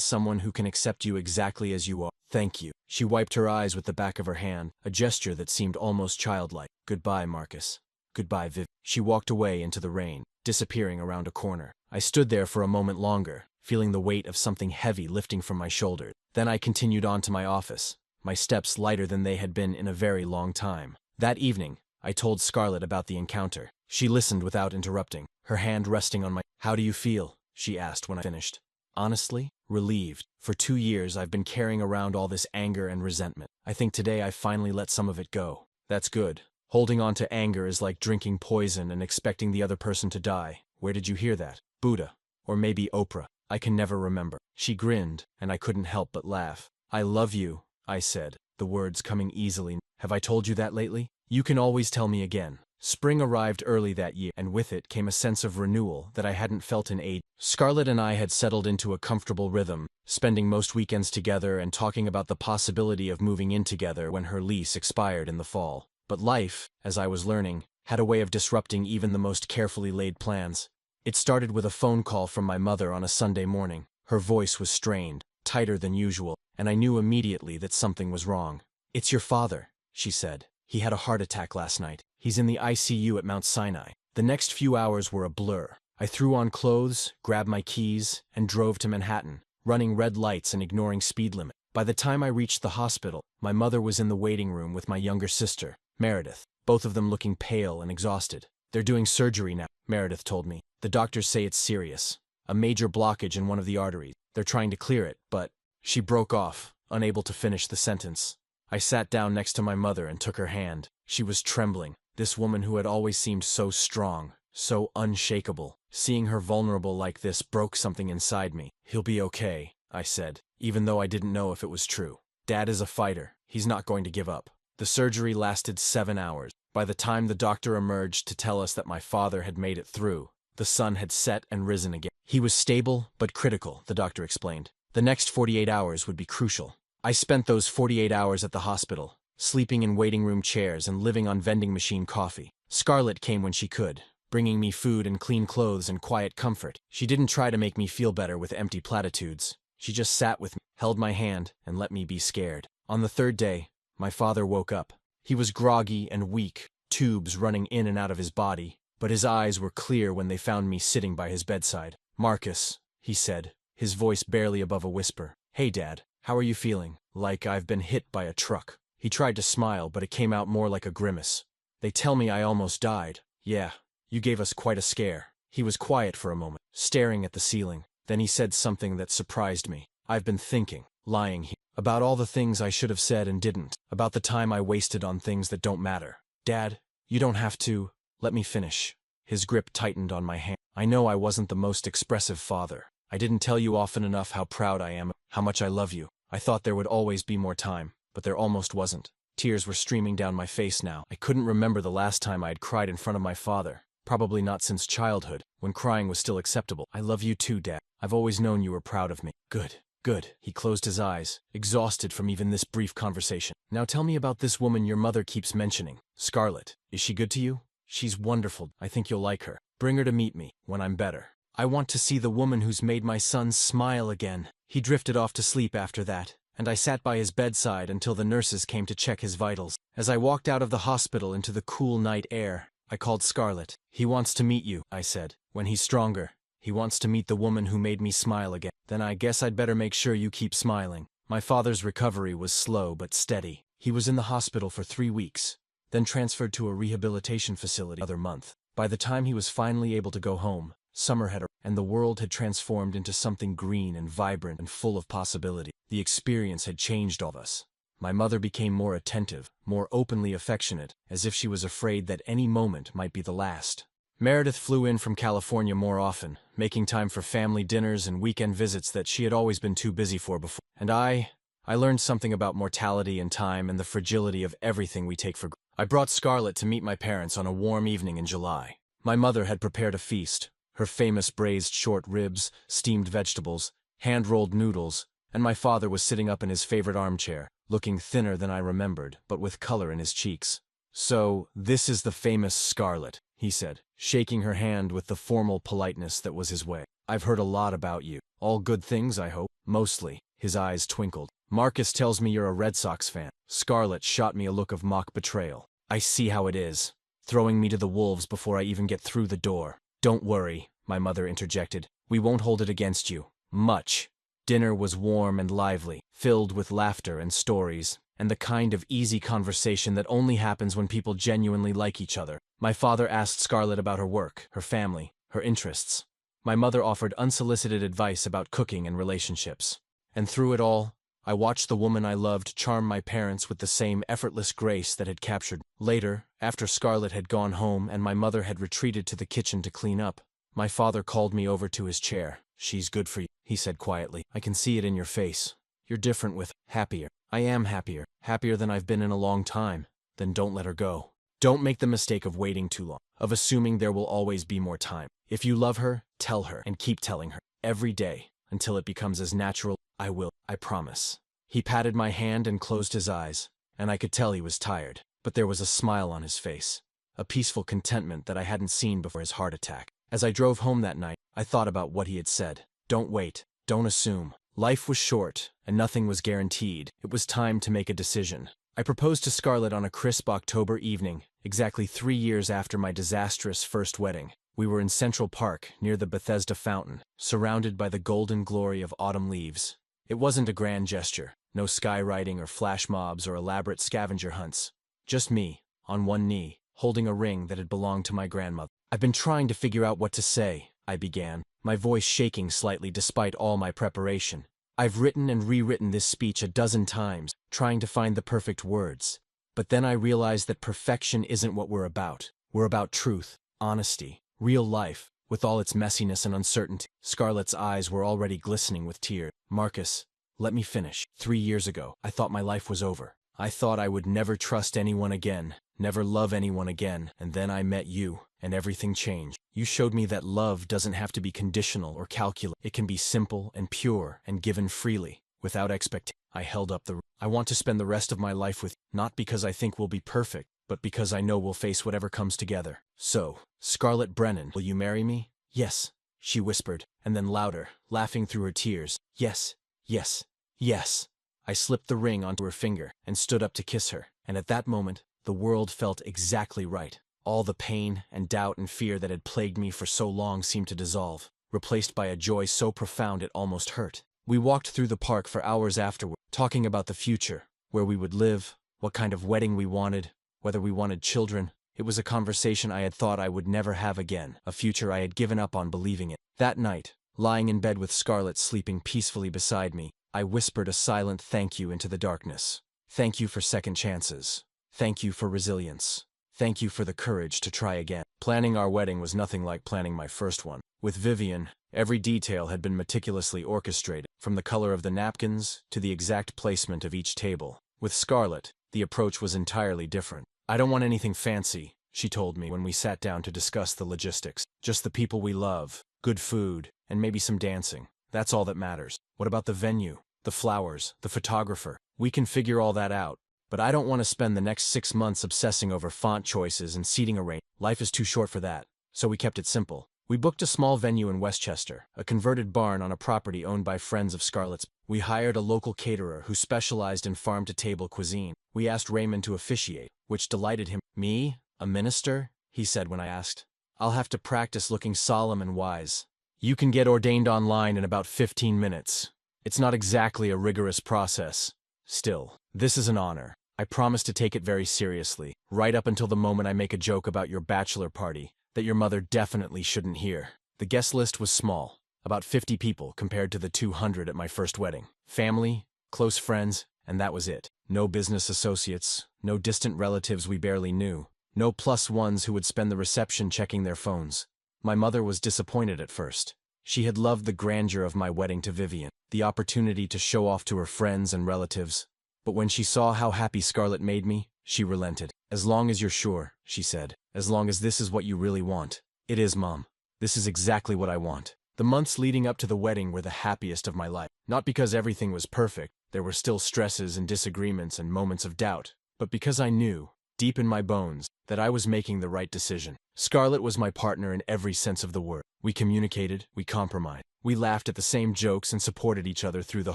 someone who can accept you exactly as you are. Thank you. She wiped her eyes with the back of her hand, a gesture that seemed almost childlike. Goodbye, Marcus. Goodbye, Viv. She walked away into the rain, disappearing around a corner. I stood there for a moment longer, feeling the weight of something heavy lifting from my shoulders. Then I continued on to my office, my steps lighter than they had been in a very long time. That evening, I told Scarlett about the encounter. She listened without interrupting, her hand resting on my... How do you feel? She asked when I finished. Honestly, relieved. For 2 years I've been carrying around all this anger and resentment. I think today I finally let some of it go. That's good. Holding on to anger is like drinking poison and expecting the other person to die. Where did you hear that? Buddha. Or maybe Oprah. I can never remember. She grinned, and I couldn't help but laugh. I love you, I said, the words coming easily. Have I told you that lately? You can always tell me again. Spring arrived early that year, and with it came a sense of renewal that I hadn't felt in ages. Scarlett and I had settled into a comfortable rhythm, spending most weekends together and talking about the possibility of moving in together when her lease expired in the fall. But life, as I was learning, had a way of disrupting even the most carefully laid plans. It started with a phone call from my mother on a Sunday morning. Her voice was strained, tighter than usual, and I knew immediately that something was wrong. It's your father, she said. He had a heart attack last night. He's in the ICU at Mount Sinai. The next few hours were a blur. I threw on clothes, grabbed my keys, and drove to Manhattan, running red lights and ignoring speed limit. By the time I reached the hospital, my mother was in the waiting room with my younger sister, Meredith, both of them looking pale and exhausted. They're doing surgery now, Meredith told me. The doctors say it's serious. A major blockage in one of the arteries. They're trying to clear it, but... She broke off, unable to finish the sentence. I sat down next to my mother and took her hand. She was trembling. This woman who had always seemed so strong, so unshakable. Seeing her vulnerable like this broke something inside me. He'll be okay, I said, even though I didn't know if it was true. Dad is a fighter. He's not going to give up. The surgery lasted 7 hours. By the time the doctor emerged to tell us that my father had made it through, the sun had set and risen again. He was stable but critical, the doctor explained. The next 48 hours would be crucial. I spent those 48 hours at the hospital, sleeping in waiting room chairs and living on vending machine coffee. Scarlett came when she could, bringing me food and clean clothes and quiet comfort. She didn't try to make me feel better with empty platitudes. She just sat with me, held my hand, and let me be scared. On the 3rd day, my father woke up. He was groggy and weak, tubes running in and out of his body, but his eyes were clear when they found me sitting by his bedside. Marcus, he said, his voice barely above a whisper. Hey, Dad, how are you feeling? Like I've been hit by a truck. He tried to smile, but it came out more like a grimace. They tell me I almost died. Yeah, you gave us quite a scare. He was quiet for a moment, staring at the ceiling. Then he said something that surprised me. I've been thinking, lying here, about all the things I should have said and didn't, about the time I wasted on things that don't matter. Dad, you don't have to. Let me finish. His grip tightened on my hand. I know I wasn't the most expressive father. I didn't tell you often enough how proud I am, how much I love you. I thought there would always be more time, but there almost wasn't. Tears were streaming down my face now. I couldn't remember the last time I had cried in front of my father. Probably not since childhood, when crying was still acceptable. I love you too, Dad. I've always known you were proud of me. Good. Good. He closed his eyes, exhausted from even this brief conversation. Now tell me about this woman your mother keeps mentioning. Scarlett. Is she good to you? She's wonderful. I think you'll like her. Bring her to meet me, when I'm better. I want to see the woman who's made my son smile again. He drifted off to sleep after that, and I sat by his bedside until the nurses came to check his vitals. As I walked out of the hospital into the cool night air, I called Scarlett. He wants to meet you, I said. When he's stronger, he wants to meet the woman who made me smile again. Then I guess I'd better make sure you keep smiling. My father's recovery was slow but steady. He was in the hospital for 3 weeks, then transferred to a rehabilitation facility the other month. By the time he was finally able to go home, summer had arrived, and the world had transformed into something green and vibrant and full of possibility. The experience had changed all of us. My mother became more attentive, more openly affectionate, as if she was afraid that any moment might be the last. Meredith flew in from California more often, making time for family dinners and weekend visits that she had always been too busy for before. And I learned something about mortality and time and the fragility of everything we take for granted. I brought Scarlett to meet my parents on a warm evening in July. My mother had prepared a feast, her famous braised short ribs, steamed vegetables, hand-rolled noodles, and my father was sitting up in his favorite armchair, looking thinner than I remembered, but with color in his cheeks. "So, this is the famous Scarlett," he said, shaking her hand with the formal politeness that was his way. "I've heard a lot about you. All good things, I hope." "Mostly." His eyes twinkled. "Marcus tells me you're a Red Sox fan." Scarlett shot me a look of mock betrayal. "I see how it is. Throwing me to the wolves before I even get through the door." "Don't worry," my mother interjected. "We won't hold it against you. Much." Dinner was warm and lively, filled with laughter and stories, and the kind of easy conversation that only happens when people genuinely like each other. My father asked Scarlett about her work, her family, her interests. My mother offered unsolicited advice about cooking and relationships. And through it all, I watched the woman I loved charm my parents with the same effortless grace that had captured me. Later, after Scarlett had gone home and my mother had retreated to the kitchen to clean up, my father called me over to his chair. "She's good for you," he said quietly. "I can see it in your face. You're different with happier." "I am happier. Happier than I've been in a long time." "Then don't let her go. Don't make the mistake of waiting too long, of assuming there will always be more time. If you love her, tell her, and keep telling her, every day, until it becomes as natural." "I will, I promise." He patted my hand and closed his eyes, and I could tell he was tired, but there was a smile on his face, a peaceful contentment that I hadn't seen before his heart attack. As I drove home that night, I thought about what he had said. Don't wait, don't assume. Life was short, and nothing was guaranteed. It was time to make a decision. I proposed to Scarlett on a crisp October evening, exactly 3 years after my disastrous first wedding. We were in Central Park, near the Bethesda Fountain, surrounded by the golden glory of autumn leaves. It wasn't a grand gesture, no skywriting or flash mobs or elaborate scavenger hunts. Just me, on one knee, holding a ring that had belonged to my grandmother. "I've been trying to figure out what to say," I began, my voice shaking slightly despite all my preparation. "I've written and rewritten this speech a dozen times, trying to find the perfect words. But then I realized that perfection isn't what we're about. We're about truth, honesty, real life, with all its messiness and uncertainty." Scarlett's eyes were already glistening with tears. "Marcus, let me finish. 3 years ago, I thought my life was over. I thought I would never trust anyone again, never love anyone again, and then I met you, and everything changed. You showed me that love doesn't have to be conditional or calculated. It can be simple and pure and given freely, without expectation." I held up the. "I want to spend the rest of my life with you, not because I think we'll be perfect, but because I know we'll face whatever comes together. So, Scarlett Brennan, will you marry me?" "Yes," she whispered, and then louder, laughing through her tears. "Yes, yes, yes." I slipped the ring onto her finger and stood up to kiss her, and at that moment, the world felt exactly right. All the pain and doubt and fear that had plagued me for so long seemed to dissolve, replaced by a joy so profound it almost hurt. We walked through the park for hours afterward, talking about the future, where we would live, what kind of wedding we wanted, whether we wanted children. It was a conversation I had thought I would never have again, a future I had given up on believing in. That night, lying in bed with Scarlett sleeping peacefully beside me, I whispered a silent thank you into the darkness. Thank you for second chances. Thank you for resilience. Thank you for the courage to try again. Planning our wedding was nothing like planning my first one. With Vivian, every detail had been meticulously orchestrated, from the color of the napkins to the exact placement of each table. With Scarlett, the approach was entirely different. "I don't want anything fancy," she told me when we sat down to discuss the logistics. "Just the people we love, good food, and maybe some dancing." That's all that matters. What about the venue, the flowers, the photographer? We can figure all that out. But I don't want to spend the next 6 months obsessing over font choices and seating arrangements. Life is too short for that. So we kept it simple. We booked a small venue in Westchester, a converted barn on a property owned by friends of Scarlett's. We hired a local caterer who specialized in farm-to-table cuisine. We asked Raymond to officiate, which delighted him. Me? A minister? He said when I asked. I'll have to practice looking solemn and wise. You can get ordained online in about 15 minutes. It's not exactly a rigorous process. Still, this is an honor. I promise to take it very seriously, right up until the moment I make a joke about your bachelor party that your mother definitely shouldn't hear. The guest list was small, about 50 people compared to the 200 at my first wedding. Family, close friends, and that was it. No business associates, no distant relatives we barely knew, no plus ones who would spend the reception checking their phones. My mother was disappointed at first. She had loved the grandeur of my wedding to Vivian, the opportunity to show off to her friends and relatives. But when she saw how happy Scarlett made me, she relented. As long as you're sure, she said. As long as this is what you really want. It is, Mom. This is exactly what I want. The months leading up to the wedding were the happiest of my life. Not because everything was perfect, there were still stresses and disagreements and moments of doubt, but because I knew, deep in my bones, that I was making the right decision. Scarlett was my partner in every sense of the word. We communicated, we compromised. We laughed at the same jokes and supported each other through the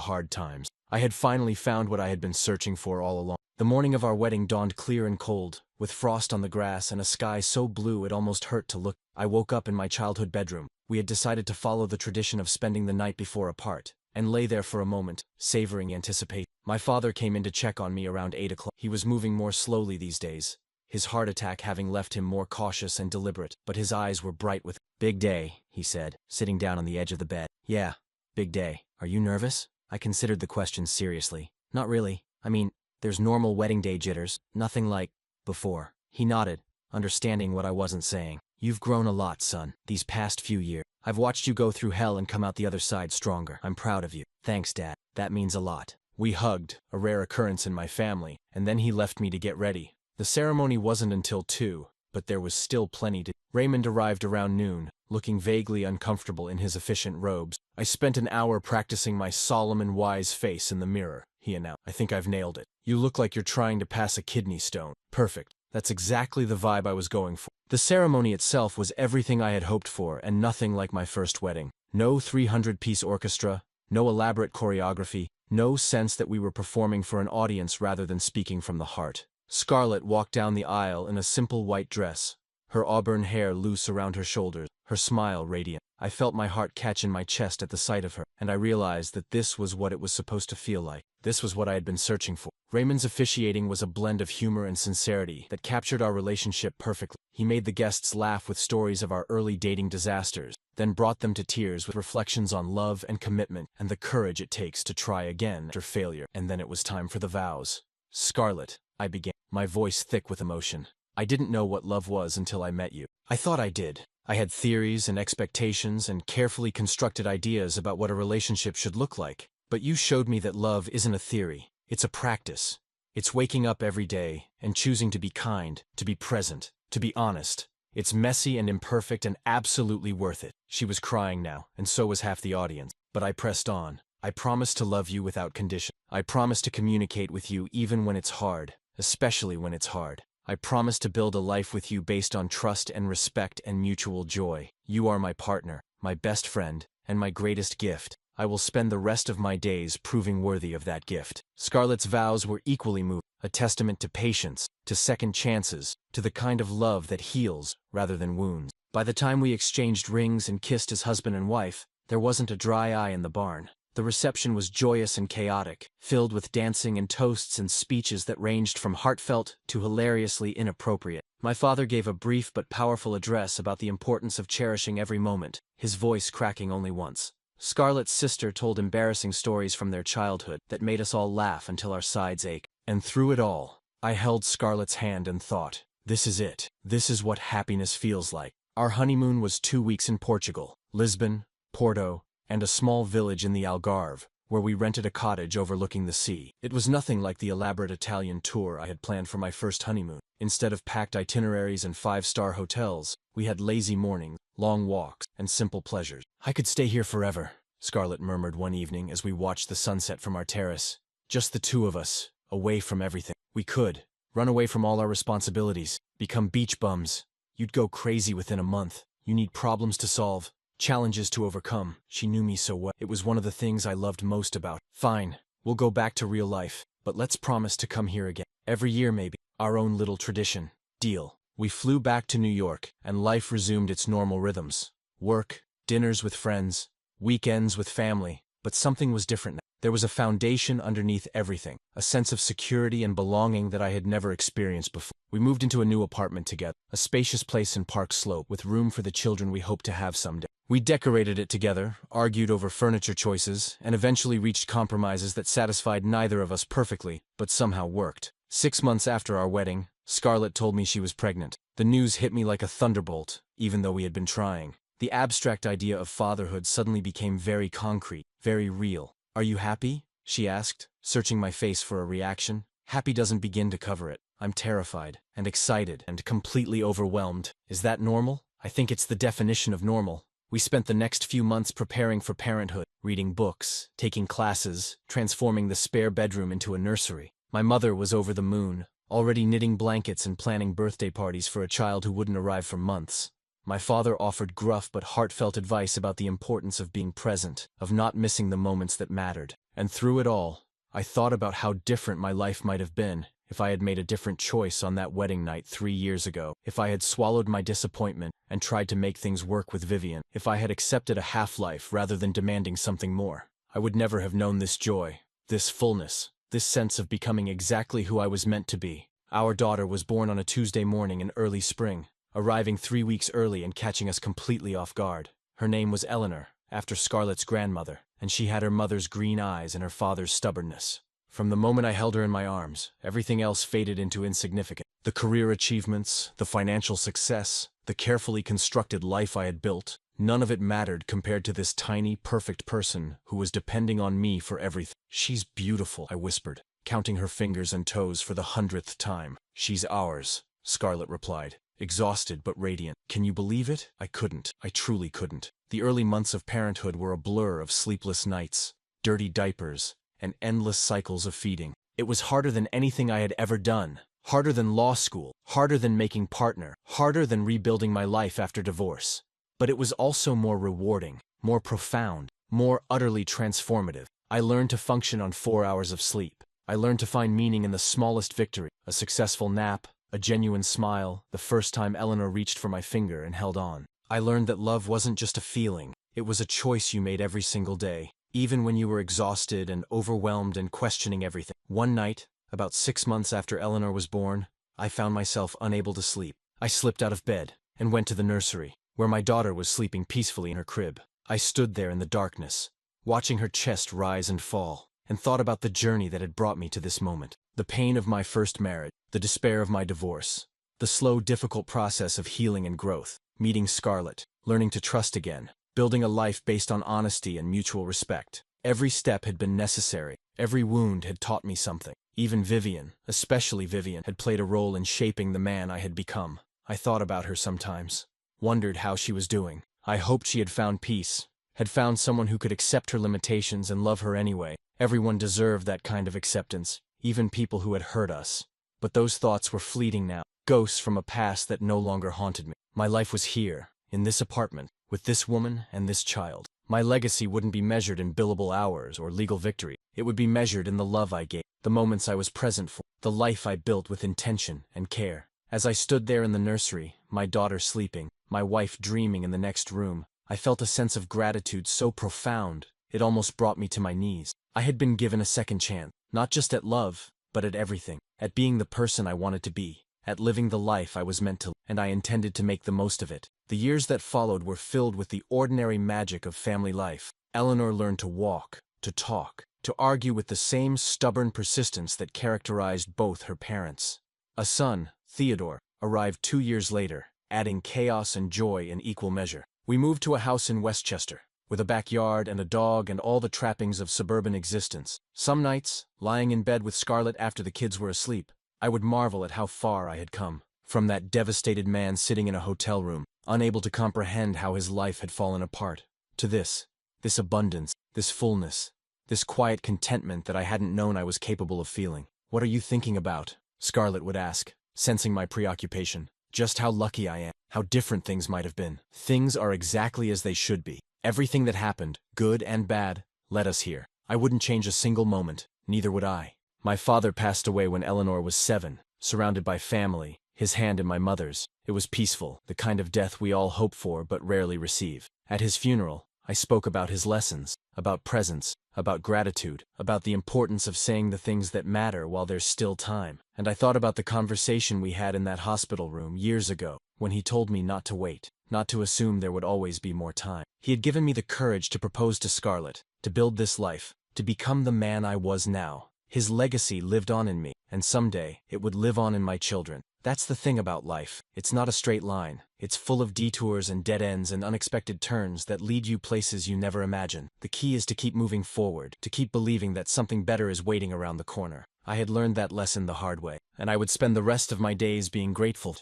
hard times. I had finally found what I had been searching for all along. The morning of our wedding dawned clear and cold, with frost on the grass and a sky so blue it almost hurt to look. I woke up in my childhood bedroom. We had decided to follow the tradition of spending the night before apart, and lay there for a moment, savoring anticipation. My father came in to check on me around 8 o'clock. He was moving more slowly these days, his heart attack having left him more cautious and deliberate, but his eyes were bright with. Big day, he said, sitting down on the edge of the bed. Yeah, big day. Are you nervous? I considered the question seriously. Not really. I mean, there's normal wedding day jitters, nothing like before. He nodded, understanding what I wasn't saying. You've grown a lot, son, these past few years. I've watched you go through hell and come out the other side stronger. I'm proud of you. Thanks, Dad. That means a lot. We hugged, a rare occurrence in my family, and then he left me to get ready. The ceremony wasn't until 2, but there was still plenty to. Raymond arrived around noon, looking vaguely uncomfortable in his efficient robes. I spent an hour practicing my solemn and wise face in the mirror, he announced. I think I've nailed it. You look like you're trying to pass a kidney stone. Perfect. That's exactly the vibe I was going for. The ceremony itself was everything I had hoped for and nothing like my first wedding. No 300-piece orchestra, no elaborate choreography, no sense that we were performing for an audience rather than speaking from the heart. Scarlett walked down the aisle in a simple white dress, her auburn hair loose around her shoulders, her smile radiant. I felt my heart catch in my chest at the sight of her, and I realized that this was what it was supposed to feel like. This was what I had been searching for. Raymond's officiating was a blend of humor and sincerity that captured our relationship perfectly. He made the guests laugh with stories of our early dating disasters, then brought them to tears with reflections on love and commitment and the courage it takes to try again after failure. And then it was time for the vows. Scarlett, I began, my voice thick with emotion. I didn't know what love was until I met you. I thought I did. I had theories and expectations and carefully constructed ideas about what a relationship should look like. But you showed me that love isn't a theory. It's a practice. It's waking up every day and choosing to be kind, to be present, to be honest. It's messy and imperfect and absolutely worth it. She was crying now, and so was half the audience. But I pressed on. I promised to love you without condition. I promised to communicate with you even when it's hard, especially when it's hard. I promise to build a life with you based on trust and respect and mutual joy. You are my partner, my best friend, and my greatest gift. I will spend the rest of my days proving worthy of that gift. Scarlett's vows were equally moving, a testament to patience, to second chances, to the kind of love that heals rather than wounds. By the time we exchanged rings and kissed as husband and wife, there wasn't a dry eye in the barn. The reception was joyous and chaotic, filled with dancing and toasts and speeches that ranged from heartfelt to hilariously inappropriate. My father gave a brief but powerful address about the importance of cherishing every moment, his voice cracking only once. Scarlett's sister told embarrassing stories from their childhood that made us all laugh until our sides ached. And through it all, I held Scarlett's hand and thought, this is it. This is what happiness feels like. Our honeymoon was 2 weeks in Portugal, Lisbon, Porto, and a small village in the Algarve, where we rented a cottage overlooking the sea. It was nothing like the elaborate Italian tour I had planned for my first honeymoon. Instead of packed itineraries and 5-star hotels, we had lazy mornings, long walks, and simple pleasures. I could stay here forever, Scarlett murmured one evening as we watched the sunset from our terrace. Just the two of us, away from everything. We could run away from all our responsibilities, become beach bums. You'd go crazy within a month. You need problems to solve, challenges to overcome. She knew me so well. It was one of the things I loved most about. Fine, we'll go back to real life, but let's promise to come here again. Every year maybe. Our own little tradition. Deal. We flew back to New York, and life resumed its normal rhythms. Work, dinners with friends, weekends with family, but something was different now. There was a foundation underneath everything, a sense of security and belonging that I had never experienced before. We moved into a new apartment together, a spacious place in Park Slope with room for the children we hoped to have someday. We decorated it together, argued over furniture choices, and eventually reached compromises that satisfied neither of us perfectly, but somehow worked. 6 months after our wedding, Scarlett told me she was pregnant. The news hit me like a thunderbolt, even though we had been trying. The abstract idea of fatherhood suddenly became very concrete, very real. "Are you happy?" she asked, searching my face for a reaction. Happy doesn't begin to cover it. I'm terrified, and excited, and completely overwhelmed. Is that normal? I think it's the definition of normal. We spent the next few months preparing for parenthood, reading books, taking classes, transforming the spare bedroom into a nursery. My mother was over the moon, already knitting blankets and planning birthday parties for a child who wouldn't arrive for months. My father offered gruff but heartfelt advice about the importance of being present, of not missing the moments that mattered. And through it all, I thought about how different my life might have been if I had made a different choice on that wedding night 3 years ago, if I had swallowed my disappointment and tried to make things work with Vivian, if I had accepted a half-life rather than demanding something more. I would never have known this joy, this fullness, this sense of becoming exactly who I was meant to be. Our daughter was born on a Tuesday morning in early spring, arriving 3 weeks early and catching us completely off guard. Her name was Eleanor, after Scarlett's grandmother, and she had her mother's green eyes and her father's stubbornness. From the moment I held her in my arms, everything else faded into insignificance. The career achievements, the financial success, the carefully constructed life I had built, none of it mattered compared to this tiny, perfect person who was depending on me for everything. "She's beautiful," I whispered, counting her fingers and toes for the 100th time. "She's ours," Scarlett replied, exhausted but radiant. Can you believe it? I couldn't. I truly couldn't. The early months of parenthood were a blur of sleepless nights, dirty diapers, and endless cycles of feeding. It was harder than anything I had ever done, harder than law school, harder than making partner, harder than rebuilding my life after divorce. But it was also more rewarding, more profound, more utterly transformative. I learned to function on 4 hours of sleep. I learned to find meaning in the smallest victory, a successful nap, a genuine smile, the first time Eleanor reached for my finger and held on. I learned that love wasn't just a feeling, it was a choice you made every single day, even when you were exhausted and overwhelmed and questioning everything. One night, about 6 months after Eleanor was born, I found myself unable to sleep. I slipped out of bed and went to the nursery, where my daughter was sleeping peacefully in her crib. I stood there in the darkness, watching her chest rise and fall, and thought about the journey that had brought me to this moment. The pain of my first marriage, the despair of my divorce, the slow, difficult process of healing and growth, meeting Scarlett, learning to trust again, building a life based on honesty and mutual respect. Every step had been necessary. Every wound had taught me something. Even Vivian, especially Vivian, had played a role in shaping the man I had become. I thought about her sometimes, wondered how she was doing. I hoped she had found peace, had found someone who could accept her limitations and love her anyway. Everyone deserved that kind of acceptance, even people who had hurt us. But those thoughts were fleeting now, ghosts from a past that no longer haunted me. My life was here, in this apartment, with this woman and this child. My legacy wouldn't be measured in billable hours or legal victory. It would be measured in the love I gave, the moments I was present for, the life I built with intention and care. As I stood there in the nursery, my daughter sleeping, my wife dreaming in the next room, I felt a sense of gratitude so profound, it almost brought me to my knees. I had been given a second chance, not just at love, but at everything, at being the person I wanted to be, at living the life I was meant to live, and I intended to make the most of it. The years that followed were filled with the ordinary magic of family life. Eleanor learned to walk, to talk, to argue with the same stubborn persistence that characterized both her parents. A son, Theodore, arrived 2 years later, adding chaos and joy in equal measure. We moved to a house in Westchester, with a backyard and a dog and all the trappings of suburban existence. Some nights, lying in bed with Scarlett after the kids were asleep, I would marvel at how far I had come. From that devastated man sitting in a hotel room, unable to comprehend how his life had fallen apart, to this this abundance, this fullness, this quiet contentment that I hadn't known I was capable of feeling. "What are you thinking about?" Scarlett would ask, sensing my preoccupation. "Just how lucky I am, how different things might have been. Things are exactly as they should be. Everything that happened, good and bad, led us here. I wouldn't change a single moment, neither would I." My father passed away when Eleanor was 7, surrounded by family, his hand in my mother's. It was peaceful, the kind of death we all hope for but rarely receive. At his funeral, I spoke about his lessons, about presence, about gratitude, about the importance of saying the things that matter while there's still time. And I thought about the conversation we had in that hospital room years ago, when he told me not to wait, not to assume there would always be more time. He had given me the courage to propose to Scarlett, to build this life, to become the man I was now. His legacy lived on in me, and someday it would live on in my children. That's the thing about life. It's not a straight line. It's full of detours and dead ends and unexpected turns that lead you places you never imagined. The key is to keep moving forward, to keep believing that something better is waiting around the corner. I had learned that lesson the hard way, and I would spend the rest of my days being grateful.